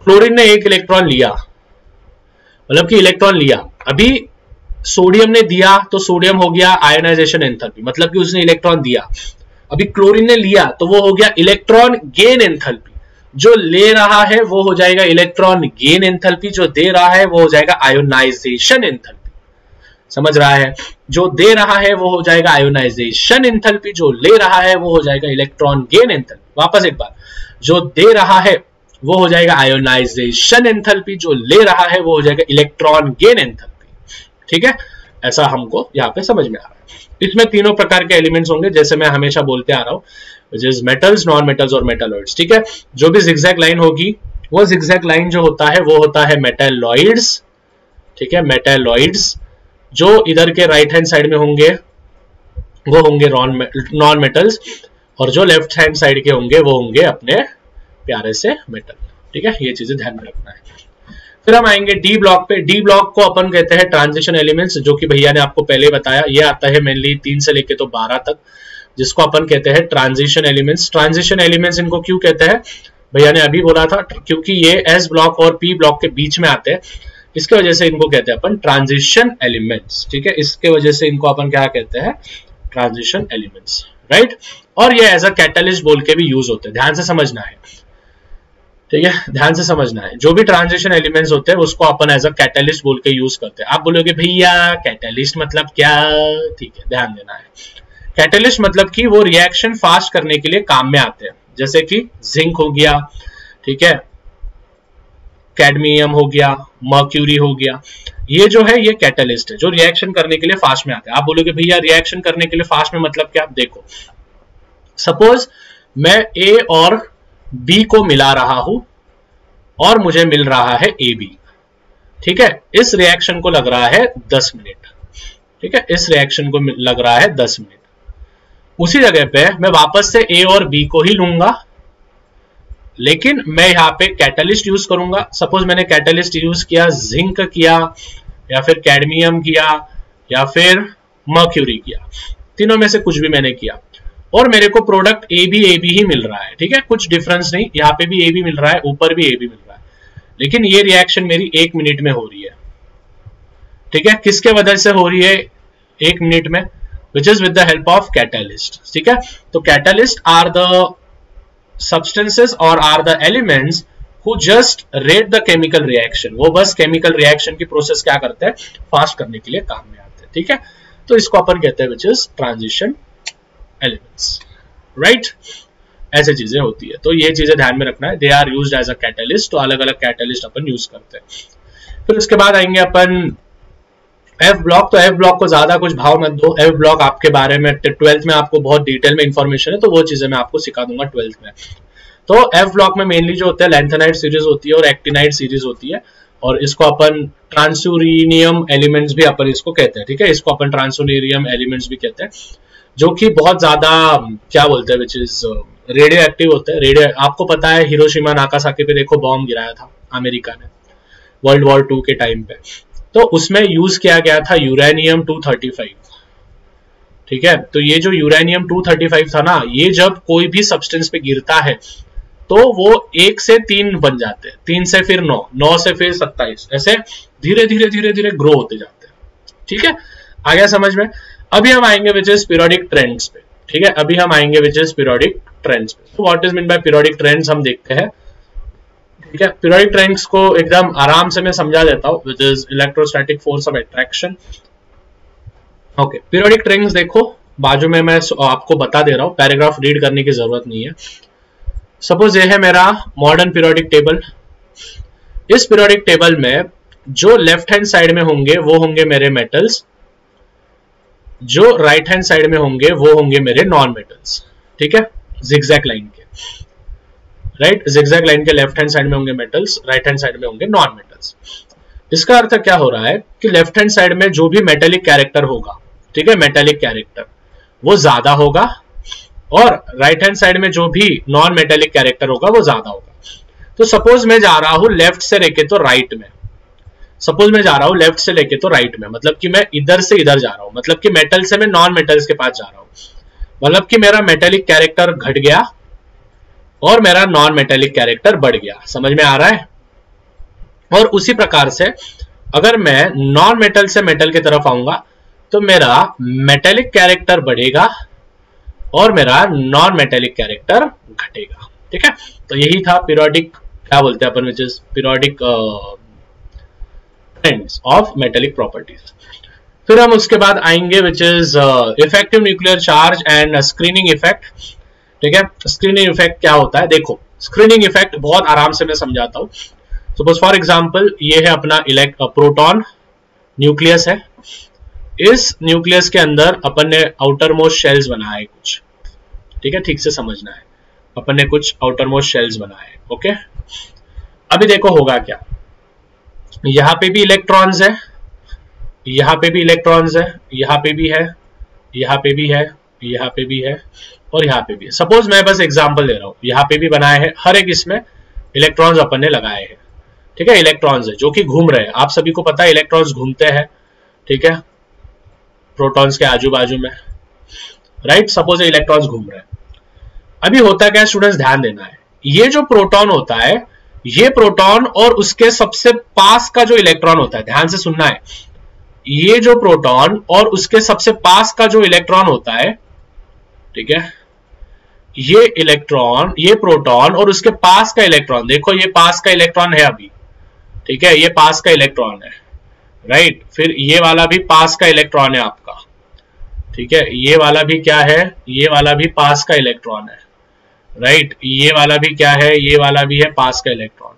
क्लोरीन ने एक इलेक्ट्रॉन लिया, मतलब कि इलेक्ट्रॉन लिया। अभी सोडियम ने दिया तो सोडियम हो गया आयोनाइजेशन एंथैल्पी, मतलब कि उसने इलेक्ट्रॉन दिया। अभी क्लोरीन ने लिया तो वो हो गया इलेक्ट्रॉन गेन एंथैल्पी, जो ले रहा है वो हो जाएगा इलेक्ट्रॉन गेन एंथैल्पी, जो दे रहा है वो हो जाएगा आयोनाइजेशन एंथैल्पी। समझ रहा है? जो दे रहा है वो हो जाएगा आयोनाइजेशन एंथैल्पी, जो ले रहा है वो हो जाएगा इलेक्ट्रॉन गेन एंथैल्पी। वापस एक बार, जो दे रहा है वो हो जाएगा आयोनाइजेशन एंथैल्पी, जो ले रहा है वो हो जाएगा इलेक्ट्रॉन गेन एंथैल्पी। ठीक है, ऐसा हमको यहाँ पे समझ में आ रहा है। इसमें तीनों प्रकार के एलिमेंट्स होंगे, जैसे मैं हमेशा बोलते आ रहा हूं, which is metals, non metals और मेटालॉइड्स। ठीक है, जो भी जिगजैग लाइन होगी, वो जिगजैग लाइन जो होता है वो होता है मेटालॉइड्स। ठीक है, मेटालॉइड्स जो इधर के राइट हैंड साइड में होंगे वो होंगे नॉन मेटल्स, और जो लेफ्ट हैंड साइड के होंगे वो होंगे अपने प्यारे से मेटल। ठीक है, ये चीजें ध्यान में रखना है। फिर हम आएंगे डी ब्लॉक पे। डी ब्लॉक को अपन कहते हैं ट्रांजिशन एलिमेंट्स, जो कि भैया ने आपको पहले बताया। ये आता है मेनली 3 से लेके तो 12 तक, जिसको अपन कहते हैं ट्रांजिशन एलिमेंट्स। ट्रांजिशन एलिमेंट्स इनको क्यों कहते हैं, भैया ने अभी बोला था, क्योंकि ये एस ब्लॉक और पी ब्लॉक के बीच में आते हैं, इसके वजह से इनको कहते हैं अपन ट्रांजिशन एलिमेंट्स। ठीक है, इसके वजह से इनको अपन क्या कहते हैं, ट्रांजिशन एलिमेंट्स, राइट। और ये एज अ कैटलिस्ट बोल के भी यूज होते हैं, ध्यान से समझना है। ठीक है, ध्यान से समझना है, जो भी ट्रांजिशन एलिमेंट्स होते हैं उसको अपन एज अ कैटलिस्ट बोल के यूज करते हैं। आप बोलोगे भैया कैटलिस्ट मतलब क्या, ठीक है, ध्यान देना है। कैटलिस्ट मतलब कि वो रिएक्शन फास्ट करने के लिए काम में आते हैं, जैसे कि जिंक हो गया, ठीक है, कैडमियम हो गया, मर्क्यूरी हो गया, ये जो है ये कैटलिस्ट है जो रिएक्शन करने के लिए फास्ट में आते हैं। आप बोलोगे भैया रिएक्शन करने के लिए फास्ट में मतलब क्या, देखो सपोज मैं ए और बी को मिला रहा हूं और मुझे मिल रहा है ए बी। ठीक है, इस रिएक्शन को लग रहा है 10 मिनट। ठीक है, इस रिएक्शन को लग रहा है 10 मिनट। उसी जगह पे मैं वापस से ए और बी को ही लूंगा, लेकिन मैं यहाँ पे कैटलिस्ट यूज करूंगा। सपोज मैंने कैटलिस्ट यूज किया, जिंक किया, या फिर कैडमियम किया, या फिर मर्क्यूरी किया, तीनों में से कुछ भी मैंने किया, और मेरे को प्रोडक्ट ए बी ही मिल रहा है। ठीक है, कुछ डिफरेंस नहीं, यहाँ पे भी ए बी मिल रहा है, ऊपर भी ए बी मिल रहा है, लेकिन ये रिएक्शन मेरी 1 मिनट में हो रही है। ठीक है, किसके वजह से हो रही है 1 मिनट में, which is with the help of catalyst। ठीक है, तो catalyst are the substances or are the elements who just rate the chemical reaction। वो बस केमिकल रिएक्शन की प्रोसेस क्या करते हैं, फास्ट करने के लिए काम में आते हैं। ठीक है, तो इसको अपन कहते हैं which is transition elements, right। ऐसे चीजें होती है, तो ये चीजें ध्यान में रखना है। they are used as a catalyst, तो अलग अलग कैटलिस्ट अपन यूज करते हैं। फिर उसके बाद आएंगे अपन एफ ब्लॉक। तो एफ ब्लॉक को ज्यादा कुछ भाव मत दो, एफ ब्लॉक आपके बारे में 12th में आपको बहुत डिटेल में इंफॉर्मेशन है, तो वो चीजें मैं आपको सिखा दूंगा 12th में। तो एफ ब्लॉक में मेनली जो होता है लैंथेनाइड सीरीज होती है और एक्टिनाइड सीरीज होती है, और इसको अपन ट्रांसयूरेनियम एलिमेंट्स भी अपन इसको कहते हैं। ठीक है, इसको अपन ट्रांसयूरेनियम एलिमेंट्स भी कहते हैं, जो कि बहुत ज्यादा क्या बोलते हैं विच इज रेडियो एक्टिव होते हैं। रेडियो, आपको पता है हिरोशिमा नागासाकी पे देखो बॉम्ब गिराया था अमेरिका ने वर्ल्ड वॉर 2 के टाइम पे, तो उसमें यूज किया गया था यूरेनियम 235। ठीक है, तो ये जो यूरेनियम 235 था ना, ये जब कोई भी सब्सटेंस पे गिरता है तो वो 1 से 3 बन जाते हैं, 3 से फिर 9, 9 से फिर 27, ऐसे धीरे धीरे धीरे धीरे ग्रो होते जाते हैं। ठीक है, आ गया समझ में। अभी हम आएंगे विच इज पीरियोडिक ट्रेंड्स पे। ठीक है, अभी हम आएंगे विच इज पीरियोडिक ट्रेंड्स पे। तो what is mean by periodic trends हम देखते हैं। ठीक है, पीरियोडिक ट्रेंड्स को एकदम आराम से मैं समझा देता हूं, which is electrostatic force of attraction. Okay, periodic trends देखो बाजू में मैं आपको बता दे रहा हूं, पैराग्राफ रीड करने की जरूरत नहीं है। सपोज ये है मेरा मॉडर्न पीरियोडिक टेबल। इस पीरियोडिक टेबल में जो लेफ्ट हैंड साइड में होंगे वो होंगे मेरे मेटल्स, जो राइट हैंड साइड में होंगे वो होंगे मेरे नॉन मेटल्स। ठीक है, जिगजैग लाइन के, राइट, जिगजैग लाइन के लेफ्ट हैंड साइड में होंगे मेटल्स, राइट हैंड साइड में होंगे नॉन मेटल्स। इसका अर्थ क्या हो रहा है कि लेफ्ट हैंड साइड में जो भी मेटेलिक कैरेक्टर होगा, ठीक है, मेटेलिक कैरेक्टर वो ज्यादा होगा, और राइट हैंड साइड में जो भी नॉन मेटेलिक कैरेक्टर होगा वो ज्यादा होगा। तो सपोज मैं जा रहा हूं लेफ्ट से लेके तो राइट में, सपोज मैं जा रहा हूं लेफ्ट से लेके तो राइट में, मतलब कि मैं इधर से इधर जा रहा हूं, मतलब कि मेटल से मैं नॉन मेटल्स के पास जा रहा हूं, मतलब कि मेरा मेटेलिक कैरेक्टर घट गया और मेरा नॉन मेटेलिक कैरेक्टर बढ़ गया। समझ में आ रहा है। और उसी प्रकार से अगर मैं नॉन मेटल से मेटल की तरफ आऊंगा तो मेरा मेटेलिक कैरेक्टर बढ़ेगा और मेरा नॉन मेटेलिक कैरेक्टर घटेगा। ठीक है, तो यही था पीरियोडिक, क्या बोलते हैं अपन, which is periodic trends of metallic properties. फिर हम उसके बाद आएंगे which is effective nuclear charge and screening effect. ठीक है, स्क्रीनिंग इफेक्ट क्या होता है, देखो स्क्रीनिंग इफेक्ट बहुत आराम से मैं समझाता हूं। सपोज फॉर एग्जांपल ये है अपना प्रोटॉन न्यूक्लियस है, इस न्यूक्लियस के अंदर अपन ने आउटर मोस्ट शेल्स बनाए है कुछ। ठीक है, ठीक से समझना है, अपन ने कुछ आउटर मोस्ट शेल्स बनाए। ओके, अभी देखो होगा क्या, यहां पे भी इलेक्ट्रॉन्स है, यहां पे भी इलेक्ट्रॉन्स है, यहां पे भी है, यहां पे भी है, यहां पे भी है और यहां पे भी है। सपोज मैं बस एग्जांपल दे रहा हूं, यहां पे भी बनाए हैं, हर एक इसमें इलेक्ट्रॉन्स अपन ने लगाए हैं। ठीक है, इलेक्ट्रॉन्स है जो कि घूम रहे हैं, आप सभी को पता है इलेक्ट्रॉन्स घूमते हैं। ठीक है, प्रोटॉन्स के आजू बाजू में, राइट, सपोज इलेक्ट्रॉन्स घूम रहे हैं। अभी होता क्या स्टूडेंट्स, ध्यान देना है, ये जो प्रोटॉन होता है, ये प्रोटॉन और उसके सबसे पास का जो इलेक्ट्रॉन होता है, ध्यान से सुनना है, ये जो प्रोटॉन और उसके सबसे पास का जो इलेक्ट्रॉन होता है, ठीक है, ये इलेक्ट्रॉन, ये प्रोटॉन और उसके पास का इलेक्ट्रॉन, देखो ये पास का इलेक्ट्रॉन है अभी, ठीक है, ये पास का इलेक्ट्रॉन है, राइट, फिर ये वाला भी पास का इलेक्ट्रॉन है आपका। ठीक है, ये वाला भी क्या है, ये वाला भी पास का इलेक्ट्रॉन है, राइट, ये वाला भी क्या है, ये वाला भी है पास का इलेक्ट्रॉन,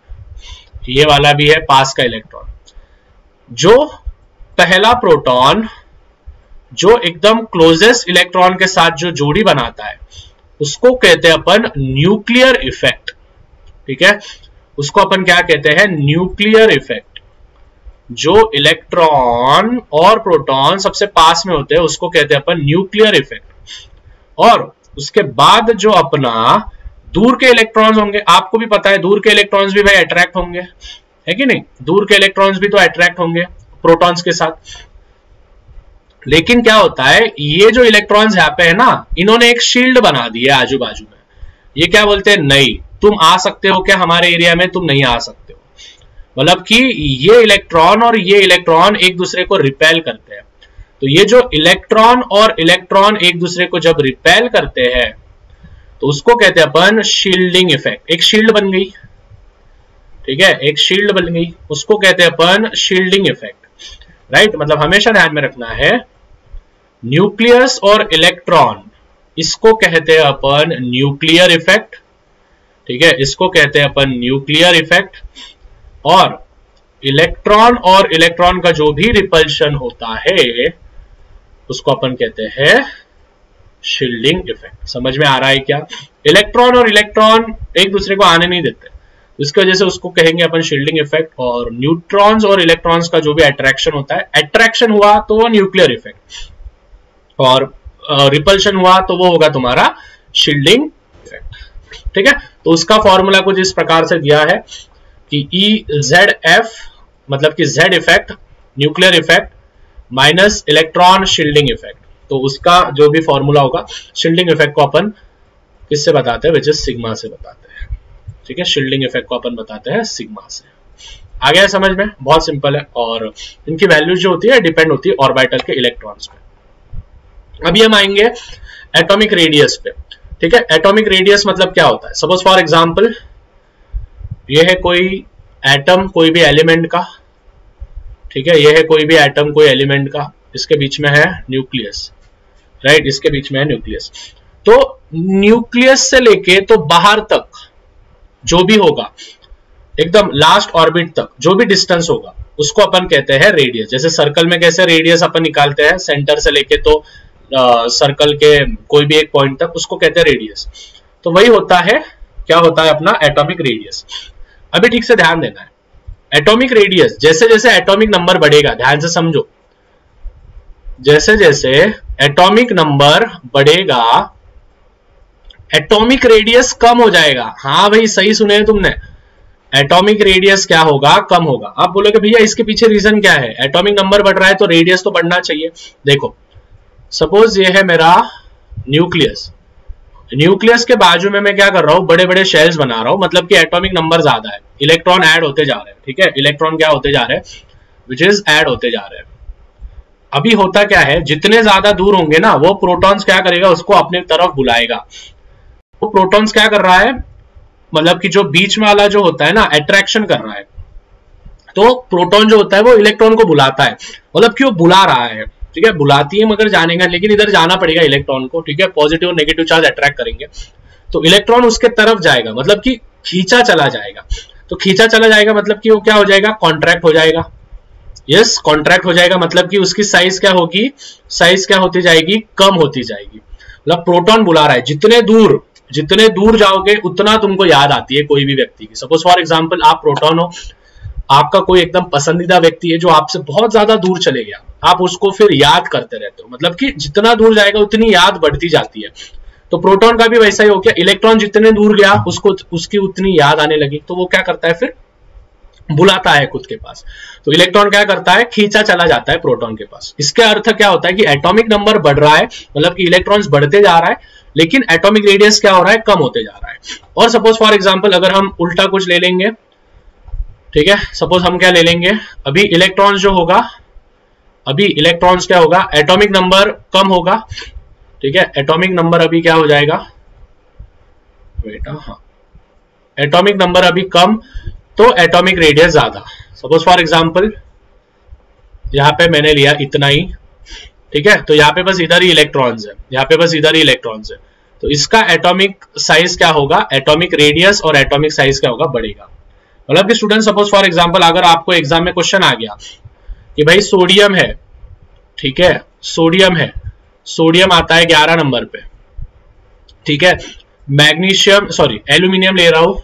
ये वाला भी है पास का इलेक्ट्रॉन। जो पहला प्रोटॉन जो एकदम क्लोजेस्ट इलेक्ट्रॉन के साथ जो जोड़ी बनाता है उसको कहते हैं अपन न्यूक्लियर इफेक्ट। ठीक है, उसको अपन क्या कहते हैं, न्यूक्लियर इफेक्ट। जो इलेक्ट्रॉन और प्रोटॉन सबसे पास में होते हैं उसको कहते हैं अपन न्यूक्लियर इफेक्ट। और उसके बाद जो अपना दूर के इलेक्ट्रॉन्स होंगे, आपको भी पता है दूर के इलेक्ट्रॉन्स भी भाई अट्रैक्ट होंगे, है कि नहीं, दूर के इलेक्ट्रॉन्स भी तो अट्रैक्ट होंगे प्रोटॉन्स के साथ। लेकिन क्या होता है, ये जो इलेक्ट्रॉन्स यहाँ पे है ना, इन्होंने एक शील्ड बना दी है आजू बाजू में। ये क्या बोलते हैं, नहीं तुम आ सकते हो क्या हमारे एरिया में, तुम नहीं आ सकते हो। मतलब कि ये इलेक्ट्रॉन और ये इलेक्ट्रॉन एक दूसरे को रिपेल करते हैं। तो ये जो इलेक्ट्रॉन और इलेक्ट्रॉन एक दूसरे को जब रिपेल करते हैं तो उसको कहते हैं अपन शील्डिंग इफेक्ट। एक शील्ड बन गई, ठीक है, एक शील्ड बन गई, उसको कहते हैं अपन शील्डिंग इफेक्ट, राइट। मतलब हमेशा ध्यान में रखना है, न्यूक्लियस और इलेक्ट्रॉन, इसको कहते हैं अपन न्यूक्लियर इफेक्ट। ठीक है, इसको कहते हैं अपन न्यूक्लियर इफेक्ट। और इलेक्ट्रॉन और इलेक्ट्रॉन का जो भी रिपल्शन होता है उसको अपन कहते हैं शील्डिंग इफेक्ट। समझ में आ रहा है क्या? इलेक्ट्रॉन और इलेक्ट्रॉन एक दूसरे को आने नहीं देते, इसकी वजह से उसको कहेंगे अपन शील्डिंग इफेक्ट। और न्यूट्रॉन्स और इलेक्ट्रॉन्स का जो भी अट्रैक्शन होता है, अट्रैक्शन हुआ तो वो न्यूक्लियर इफेक्ट, और रिपल्शन हुआ तो वो होगा तुम्हारा शील्डिंग इफेक्ट। ठीक है, तो उसका फॉर्मूला कुछ इस प्रकार से दिया है कि EZF, मतलब कि Z effect nuclear effect minus electron shielding effect. तो उसका जो भी फॉर्मूला होगा, शील्डिंग इफेक्ट को अपन किससे बताते हैं, विच इज सिग्मा से बताते हैं। ठीक है, शील्डिंग इफेक्ट को अपन बताते हैं सिग्मा से। आ गया समझ में? बहुत सिंपल है। और इनकी वैल्यू जो होती है डिपेंड होती है ऑर्बिटल के इलेक्ट्रॉन्स पे। अभी हम आएंगे एटॉमिक रेडियस पे। ठीक है, एटॉमिक रेडियस मतलब क्या होता है? सपोज फॉर एग्जांपल ये है कोई एटम कोई भी एलिमेंट का, ठीक है, ये है कोई भी एटम कोई एलिमेंट का, इसके बीच में है न्यूक्लियस, राइट, इसके बीच में है न्यूक्लियस। तो न्यूक्लियस से लेके तो बाहर तक जो भी होगा, एकदम लास्ट ऑर्बिट तक जो भी डिस्टेंस होगा उसको अपन कहते हैं रेडियस। जैसे सर्कल में कैसे रेडियस अपन निकालते हैं, सेंटर से लेके तो सर्कल के कोई भी एक पॉइंट तक, उसको कहते हैं रेडियस। तो वही होता है, क्या होता है अपना एटॉमिक रेडियस। अभी ठीक से ध्यान देना है, एटॉमिक रेडियस जैसे जैसे एटॉमिक नंबर बढ़ेगा, ध्यान से समझो, जैसे जैसे एटॉमिक नंबर बढ़ेगा एटॉमिक रेडियस कम हो जाएगा। हाँ भाई, सही सुने तुमने, एटॉमिक रेडियस क्या होगा, कम होगा। आप बोलोगे भैया इसके पीछे रीजन क्या है, एटॉमिक नंबर बढ़ रहा है तो रेडियस तो बढ़ना चाहिए। देखो सपोज ये है मेरा न्यूक्लियस, न्यूक्लियस के बाजू में मैं क्या कर रहा हूं, बड़े बड़े शेल्स बना रहा हूं, मतलब कि एटॉमिक नंबर ज्यादा है, इलेक्ट्रॉन ऐड होते जा रहे हैं। ठीक है, इलेक्ट्रॉन क्या होते जा रहे हैं, विच इज ऐड होते जा रहे हैं। अभी होता क्या है, जितने ज्यादा दूर होंगे ना वो प्रोटॉन्स क्या करेगा, उसको अपने तरफ बुलाएगा। वो प्रोटॉन्स क्या कर रहा है, मतलब कि जो बीच में वाला जो होता है ना अट्रैक्शन कर रहा है, तो प्रोटॉन जो होता है वो इलेक्ट्रॉन को बुलाता है, मतलब कि वो बुला रहा है, ठीक है, बुलाती है मगर जाने का, लेकिन इधर जाना पड़ेगा इलेक्ट्रॉन को, ठीक है, पॉजिटिव और नेगेटिव चार्ज अट्रैक्ट करेंगे तो इलेक्ट्रॉन उसके तरफ जाएगा, मतलब कि खींचा चला जाएगा। तो खींचा चला जाएगा मतलब कि वो क्या हो जाएगा, कॉन्ट्रैक्ट हो जाएगा। यस, कॉन्ट्रैक्ट हो जाएगा मतलब कि उसकी साइज क्या होगी, साइज क्या होती जाएगी, कम होती जाएगी। मतलब प्रोटॉन बुला रहा है, जितने दूर जाओगे उतना तुमको याद आती है कोई भी व्यक्ति की। सपोज फॉर एग्जांपल आप प्रोटॉन हो, आपका कोई एकदम पसंदीदा व्यक्ति है जो आपसे बहुत ज्यादा दूर चले गया, आप उसको फिर याद करते रहते हो, मतलब कि जितना दूर जाएगा उतनी याद बढ़ती जाती है। तो प्रोटॉन का भी वैसा ही हो गया, इलेक्ट्रॉन जितने दूर गया उसको उसकी उतनी याद आने लगी, तो वो क्या करता है, फिर बुलाता है खुद के पास। तो इलेक्ट्रॉन क्या करता है, खींचा चला जाता है प्रोटॉन के पास। इसके अर्थ क्या होता है कि एटॉमिक नंबर बढ़ रहा है, मतलब कि इलेक्ट्रॉन्स बढ़ते जा रहा है, लेकिन एटॉमिक रेडियस क्या हो रहा है, कम होते जा रहा है। और सपोज फॉर एग्जांपल अगर हम उल्टा कुछ ले लेंगे, ठीक है, सपोज हम क्या ले लेंगे, अभी इलेक्ट्रॉन्स जो होगा, अभी इलेक्ट्रॉन्स क्या होगा, एटॉमिक नंबर कम होगा, ठीक है, एटॉमिक नंबर अभी क्या हो जाएगा, बेटा हाँ, एटॉमिक नंबर अभी कम तो एटॉमिक रेडियस ज्यादा। सपोज फॉर एग्जांपल यहां पे मैंने लिया इतना ही, ठीक है, तो यहाँ पे बस इधर ही इलेक्ट्रॉन्स है, यहाँ पे बस इधर ही इलेक्ट्रॉन्स है, तो इसका एटॉमिक साइज क्या होगा, एटॉमिक रेडियस और एटॉमिक साइज क्या होगा, बढ़ेगा। मतलब कि स्टूडेंट सपोज फॉर एग्जांपल अगर आपको एग्जाम में क्वेश्चन आ गया कि भाई सोडियम है, ठीक है, सोडियम है, सोडियम आता है 11 नंबर पे, ठीक है, मैग्नीशियम सॉरी एल्यूमिनियम ले रहा हूं,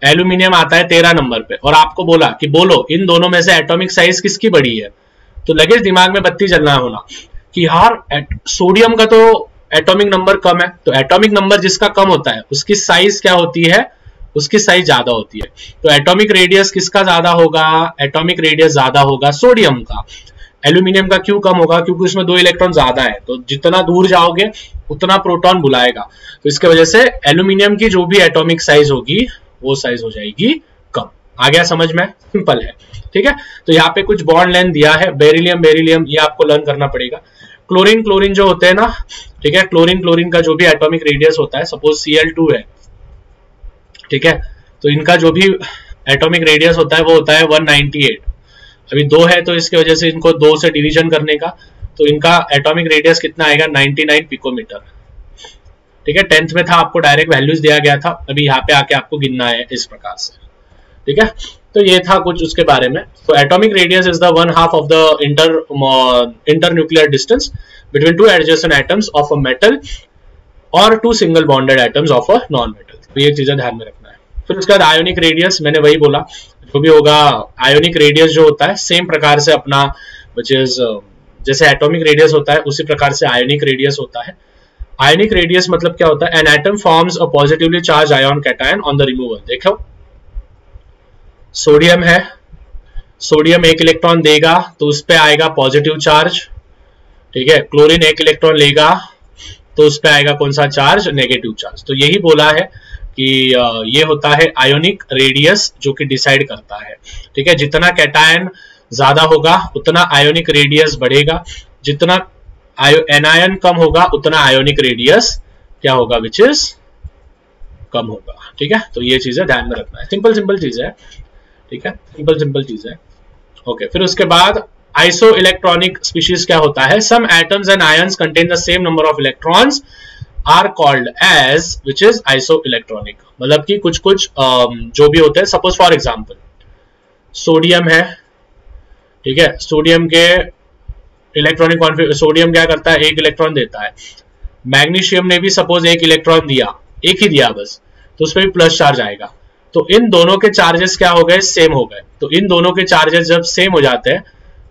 एल्यूमिनियम आता है 13 नंबर पे, और आपको बोला कि बोलो इन दोनों में से एटॉमिक साइज किसकी बड़ी है, तो लगे दिमाग में बत्ती जलना होना कि यार सोडियम का तो एटॉमिक नंबर कम है, तो एटॉमिक नंबर जिसका कम होता है उसकी साइज क्या होती है, उसकी साइज ज्यादा होती है। तो एटॉमिक रेडियस किसका ज्यादा होगा, एटॉमिक रेडियस ज्यादा होगा सोडियम का। एल्यूमिनियम का क्यों कम होगा, क्योंकि उसमें 2 इलेक्ट्रॉन ज्यादा है, तो जितना दूर जाओगे उतना प्रोटॉन बुलाएगा, तो इसके वजह से एल्यूमिनियम की जो भी एटॉमिक साइज होगी वो साइज हो जाएगी कम। आ गया समझ में, सिंपल है, ठीक है। तो यहाँ पे कुछ बॉन्ड लेंथ दिया है, बेरिलियम बेरिलियम ये आपको लर्न करना पड़ेगा। क्लोरीन क्लोरीन जो होते हैं ना, ठीक है, क्लोरीन क्लोरीन का जो भी एटॉमिक रेडियस होता है, सपोज Cl2 है, ठीक है, तो इनका जो भी एटॉमिक रेडियस होता है वो होता है 198। अभी 2 है तो इसकी वजह से इनको 2 से डिवीजन करने का, तो इनका एटॉमिक रेडियस कितना आएगा, 99 पिकोमीटर, ठीक है। 10th में था आपको डायरेक्ट वैल्यूज दिया गया था, अभी यहाँ पे आके आपको गिनना है इस प्रकार से, ठीक है। तो ये था कुछ उसके बारे में। तो atomic radius is the 1/2 of the internuclear distance between 2 adjacent atoms of a metal और 2 single bonded atoms of a non metal. तो ये चीजें ध्यान में रखना है। फिर उसके बाद आयोनिक रेडियस, मैंने वही बोला, जो भी होगा आयोनिक रेडियस जो होता है सेम प्रकार से अपना व्हिच इज जैसे एटॉमिक रेडियस होता है उसी प्रकार से आयोनिक रेडियस होता है। आयोनिक रेडियस मतलब क्या होता है, an atom forms a positively charge ion cation on the removal. देखो सोडियम है, सोडियम 1 इलेक्ट्रॉन देगा तो उस पे आएगा पॉजिटिव चार्ज, ठीक है। क्लोरीन 1 इलेक्ट्रॉन लेगा तो उस पे आएगा कौन सा चार्ज, नेगेटिव चार्ज। तो यही बोला है कि ये होता है आयोनिक रेडियस जो कि डिसाइड करता है, ठीक है। जितना कैटायन ज्यादा होगा उतना आयोनिक रेडियस बढ़ेगा, जितना एनायन कम होगा उतना आयोनिक रेडियस क्या होगा, विच इज कम होगा, ठीक है। तो ये चीजें ध्यान में रखना है, सिंपल सिंपल चीज है, ठीक है, सिंपल सिंपल चीज है। ओके, फिर उसके बाद आइसो इलेक्ट्रॉनिक स्पीशीज क्या होता है, some atoms and ions contain the same number of electrons are called as which is isoelectronic. मतलब कि कुछ कुछ जो भी होते हैं, सपोज फॉर एग्जांपल सोडियम है, ठीक है, सोडियम के इलेक्ट्रॉनिक कॉन्फिगरेशन, सोडियम क्या करता है 1 इलेक्ट्रॉन देता है। मैग्नीशियम ने भी सपोज 1 इलेक्ट्रॉन दिया, एक ही दिया बस, तो उस पर भी प्लस चार्ज आएगा। तो इन दोनों के चार्जेस क्या हो गए, सेम हो गए। तो इन दोनों के चार्जेस जब सेम हो जाते हैं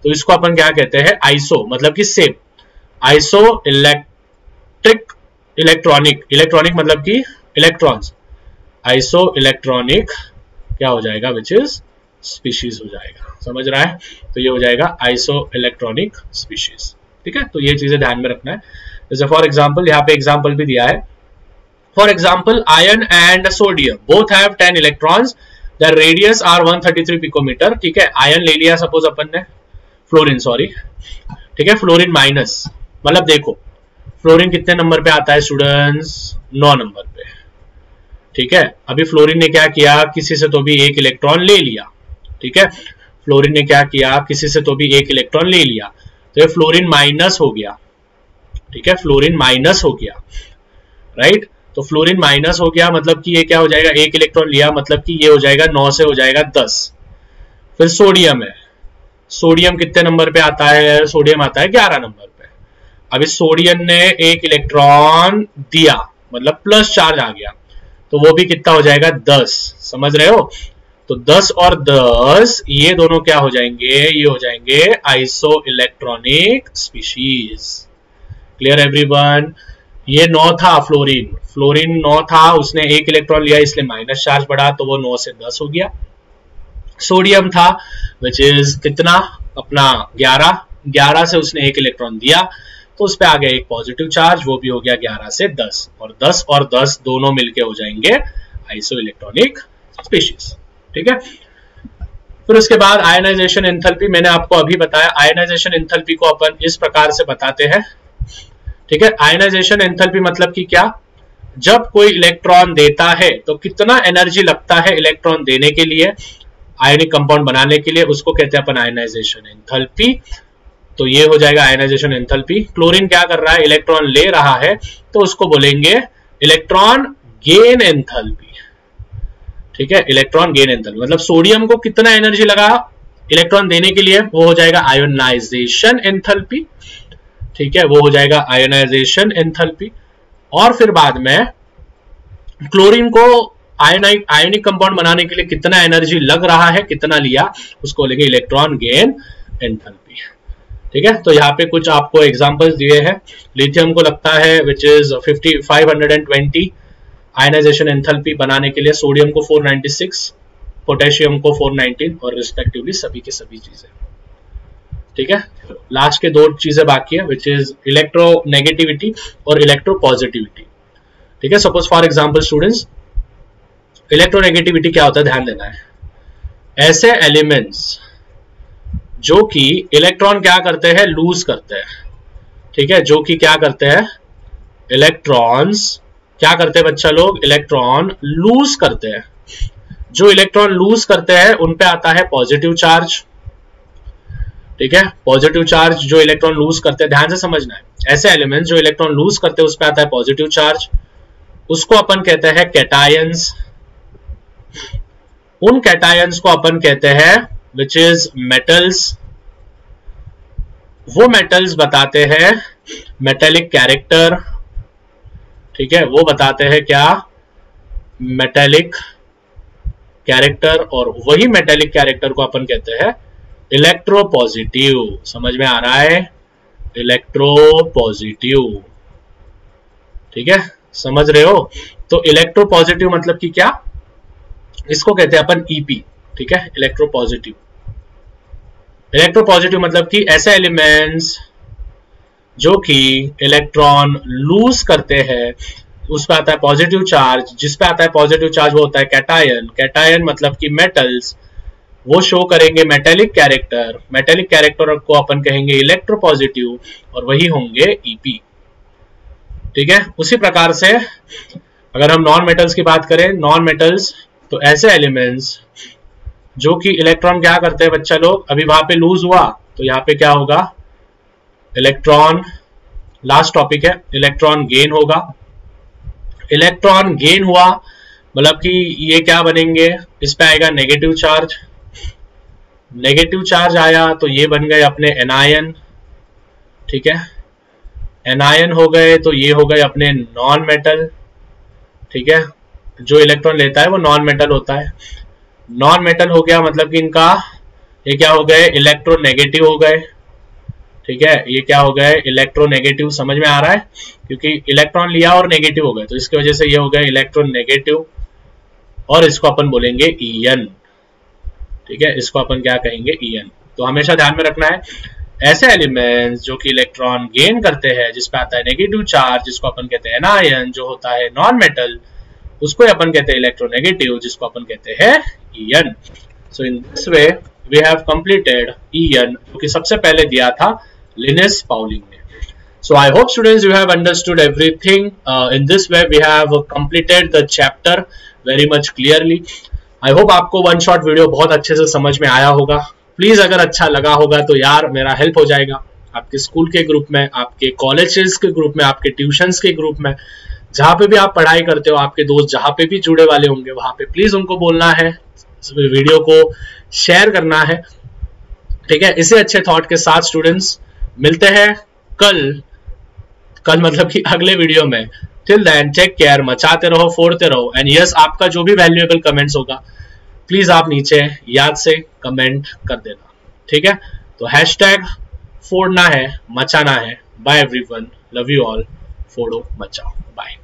तो इसको अपन क्या कहते हैं, आइसो, मतलब कि same. Iso electric electronic, electronic मतलब कि इलेक्ट्रॉन्स, आइसो इलेक्ट्रॉनिक क्या हो जाएगा, विच इज स्पीशीज हो जाएगा। समझ रहा है, तो ये हो जाएगा आइसो इलेक्ट्रॉनिक स्पीशीज, ठीक है। तो ये चीजें ध्यान में रखना है। जैसे फॉर एग्जांपल यहाँ पे एग्जांपल भी दिया है, for example iron and sodium both have 10 electrons the radius are 133 picometre, ठीक है। आयन ले लिया सपोज अपन ने, फ्लोरीन सॉरी, ठीक है, फ्लोरीन माइनस, मतलब देखो फ्लोरीन कितने नंबर पे आता है स्टूडेंट्स, 9 नंबर पे, ठीक है। अभी फ्लोरीन ने क्या किया, किसी से तो भी एक इलेक्ट्रॉन ले लिया, ठीक है। फ्लोरीन ने क्या किया, किसी से तो भी एक इलेक्ट्रॉन ले लिया, तो ये फ्लोरीन माइनस हो गया, ठीक है, फ्लोरीन माइनस हो गया, राइट। तो फ्लोरीन माइनस हो गया मतलब कि ये क्या हो जाएगा, एक इलेक्ट्रॉन लिया मतलब कि ये हो जाएगा 9 से हो जाएगा 10। फिर सोडियम है, सोडियम कितने नंबर पे आता है, सोडियम आता है 11 नंबर पे। अब इस सोडियम ने एक इलेक्ट्रॉन दिया मतलब प्लस चार्ज आ गया, तो वो भी कितना हो जाएगा 10, समझ रहे हो। तो 10 और 10 ये दोनों क्या हो जाएंगे, ये हो जाएंगे iso electronic species. Clear everyone. ये 9 था फ्लोरीन, फ्लोरीन 9 था, उसने एक इलेक्ट्रॉन लिया इसलिए माइनस चार्ज बढ़ा, तो वो 9 से 10 हो गया। सोडियम था विच इज कितना अपना 11 से उसने एक इलेक्ट्रॉन दिया तो उस पे आ गया एक पॉजिटिव चार्ज, वो भी हो गया 11 से 10, और 10 और 10 दोनों मिलके हो जाएंगे आइसो इलेक्ट्रॉनिक स्पीशीज, ठीक है। फिर उसके बाद आयनाइजेशन एंथैल्पी, मैंने आपको अभी बताया आयनाइजेशन एंथैल्पी को अपन इस प्रकार से बताते हैं, ठीक है। आयनाइजेशन एंथैल्पी मतलब कि क्या, जब कोई इलेक्ट्रॉन देता है तो कितना एनर्जी लगता है इलेक्ट्रॉन देने के लिए, आयनिक कंपाउंड बनाने के लिए, उसको कहते हैं अपन आयनाइजेशन एंथैल्पी। तो ये हो जाएगा आयनाइजेशन एंथैल्पी। क्लोरीन क्या कर रहा है, इलेक्ट्रॉन ले रहा है, तो उसको बोलेंगे इलेक्ट्रॉन गेन एंथैल्पी, ठीक है, इलेक्ट्रॉन गेन एंथैल्पी। मतलब सोडियम को कितना एनर्जी लगा इलेक्ट्रॉन देने के लिए, वो हो जाएगा आयोनाइजेशन एंथैल्पी, ठीक है, वो हो जाएगा आयोनाइजेशन एंथैल्पी। और फिर बाद में क्लोरीन को आयनिक कंपाउंड बनाने के लिए कितना एनर्जी लग रहा है, कितना लिया, उसको बोलेंगे इलेक्ट्रॉन गेन एंथैल्पी, ठीक है। तो यहाँ पे कुछ आपको एग्जांपल्स दिए हैं। लिथियम को लगता है विच इज 520 आयनाइजेशन एंथैल्पी बनाने के लिए, सोडियम को 496, पोटेशियम को 419 और रिस्पेक्टिवली सभी की सभी चीजें, ठीक है। लास्ट के 2 चीजें बाकी है विच इज इलेक्ट्रोनेगेटिविटी और इलेक्ट्रोपॉजिटिविटी, ठीक है। Suppose for example students, electronegativity क्या होता है, ध्यान देना है। ऐसे एलिमेंट्स जो कि इलेक्ट्रॉन क्या करते हैं, लूज करते हैं, ठीक है, जो कि क्या करते हैं, इलेक्ट्रॉन्स क्या करते हैं बच्चा लोग, इलेक्ट्रॉन लूज करते हैं। जो इलेक्ट्रॉन लूज करते हैं उन पे आता है पॉजिटिव चार्ज, ठीक है, पॉजिटिव चार्ज जो इलेक्ट्रॉन लूज करते हैं, ध्यान से समझना है। ऐसे एलिमेंट्स जो इलेक्ट्रॉन लूज करते हैं उस पे आता है पॉजिटिव चार्ज, उसको अपन कहते हैं कैटायंस। उन कैटायंस को अपन कहते हैं विच इज मेटल्स। वो मेटल्स बताते हैं मेटेलिक कैरेक्टर, ठीक है, वो बताते हैं क्या, मेटेलिक कैरेक्टर, और वही मेटेलिक कैरेक्टर को अपन कहते हैं इलेक्ट्रोपॉजिटिव। समझ में आ रहा है, इलेक्ट्रोपॉजिटिव, ठीक है, समझ रहे हो। तो इलेक्ट्रोपॉजिटिव मतलब कि क्या, इसको कहते हैं अपन ईपी, ठीक है, इलेक्ट्रोपॉजिटिव। इलेक्ट्रोपॉजिटिव मतलब कि ऐसे एलिमेंट्स जो कि इलेक्ट्रॉन लूज करते हैं उस पर आता है पॉजिटिव चार्ज, जिस पे आता है पॉजिटिव चार्ज वो होता है कैटायन। कैटायन मतलब कि मेटल्स, वो शो करेंगे मेटेलिक कैरेक्टर, मेटेलिक कैरेक्टर को अपन कहेंगे इलेक्ट्रोपॉजिटिव, और वही होंगे ईपी, ठीक है। उसी प्रकार से अगर हम नॉन मेटल्स की बात करें, नॉन मेटल्स तो ऐसे एलिमेंट्स जो कि इलेक्ट्रॉन क्या करते हैं बच्चा लोग, अभी वहां पे लूज हुआ तो यहाँ पे क्या होगा, इलेक्ट्रॉन, लास्ट टॉपिक है, इलेक्ट्रॉन गेन होगा। इलेक्ट्रॉन गेन हुआ मतलब कि ये क्या बनेंगे, इस पे आएगा नेगेटिव चार्ज, नेगेटिव चार्ज आया तो ये बन गए अपने एनायन, ठीक है, एनायन हो गए तो ये हो गए अपने नॉन मेटल, ठीक है। जो इलेक्ट्रॉन लेता है वो नॉन मेटल होता है। नॉन मेटल हो गया मतलब कि इनका ये क्या हो गए, इलेक्ट्रोनेगेटिव हो गए, ठीक है, ये क्या हो गए, इलेक्ट्रोनेगेटिव। समझ में आ रहा है, क्योंकि इलेक्ट्रॉन लिया और नेगेटिव हो गए तो इसकी वजह से ये हो गए इलेक्ट्रोनेगेटिव, और इसको अपन बोलेंगे ईएन, ठीक है, इसको अपन क्या कहेंगे, ईएन। तो हमेशा ध्यान में रखना है, ऐसे एलिमेंट्स जो कि इलेक्ट्रॉन गेन करते हैं जिसपे आता है नेगेटिव चार्ज, जिसको अपन कहते हैं एनायन, जो होता है नॉन मेटल, उसको अपन कहते हैं इलेक्ट्रोनेगेटिव, जिसको अपन कहते हैं EN. So in this way we have completed EN, जो कि सबसे पहले दिया था लिनेस पाउलिंग ने. So I hope students you have understood everything. In this way we have completed the chapter very much clearly. I hope आपको one shot video बहुत अच्छे से समझ में आया होगा. प्लीज अगर अच्छा लगा होगा तो यार मेरा हेल्प हो जाएगा. आपके स्कूल के ग्रुप में, आपके कॉलेजेस के ग्रुप में, आपके ट्यूशंस के ग्रुप में, जहां पे भी आप पढ़ाई करते हो, आपके दोस्त जहां पे भी जुड़े वाले होंगे वहां पे प्लीज उनको बोलना है, वीडियो को शेयर करना है. ठीक है, इसी अच्छे थॉट के साथ स्टूडेंट्स मिलते हैं कल मतलब कि अगले वीडियो में. टिल देन टेक केयर, मचाते रहो, फोड़ते रहो. एंड यस, आपका जो भी वैल्यूएबल कमेंट्स होगा प्लीज आप नीचे याद से कमेंट कर देना. ठीक है, तो हैशटैग फोड़ना है, मचाना है. Bye everyone, love you all. फोड़ो मचाओ, बाय.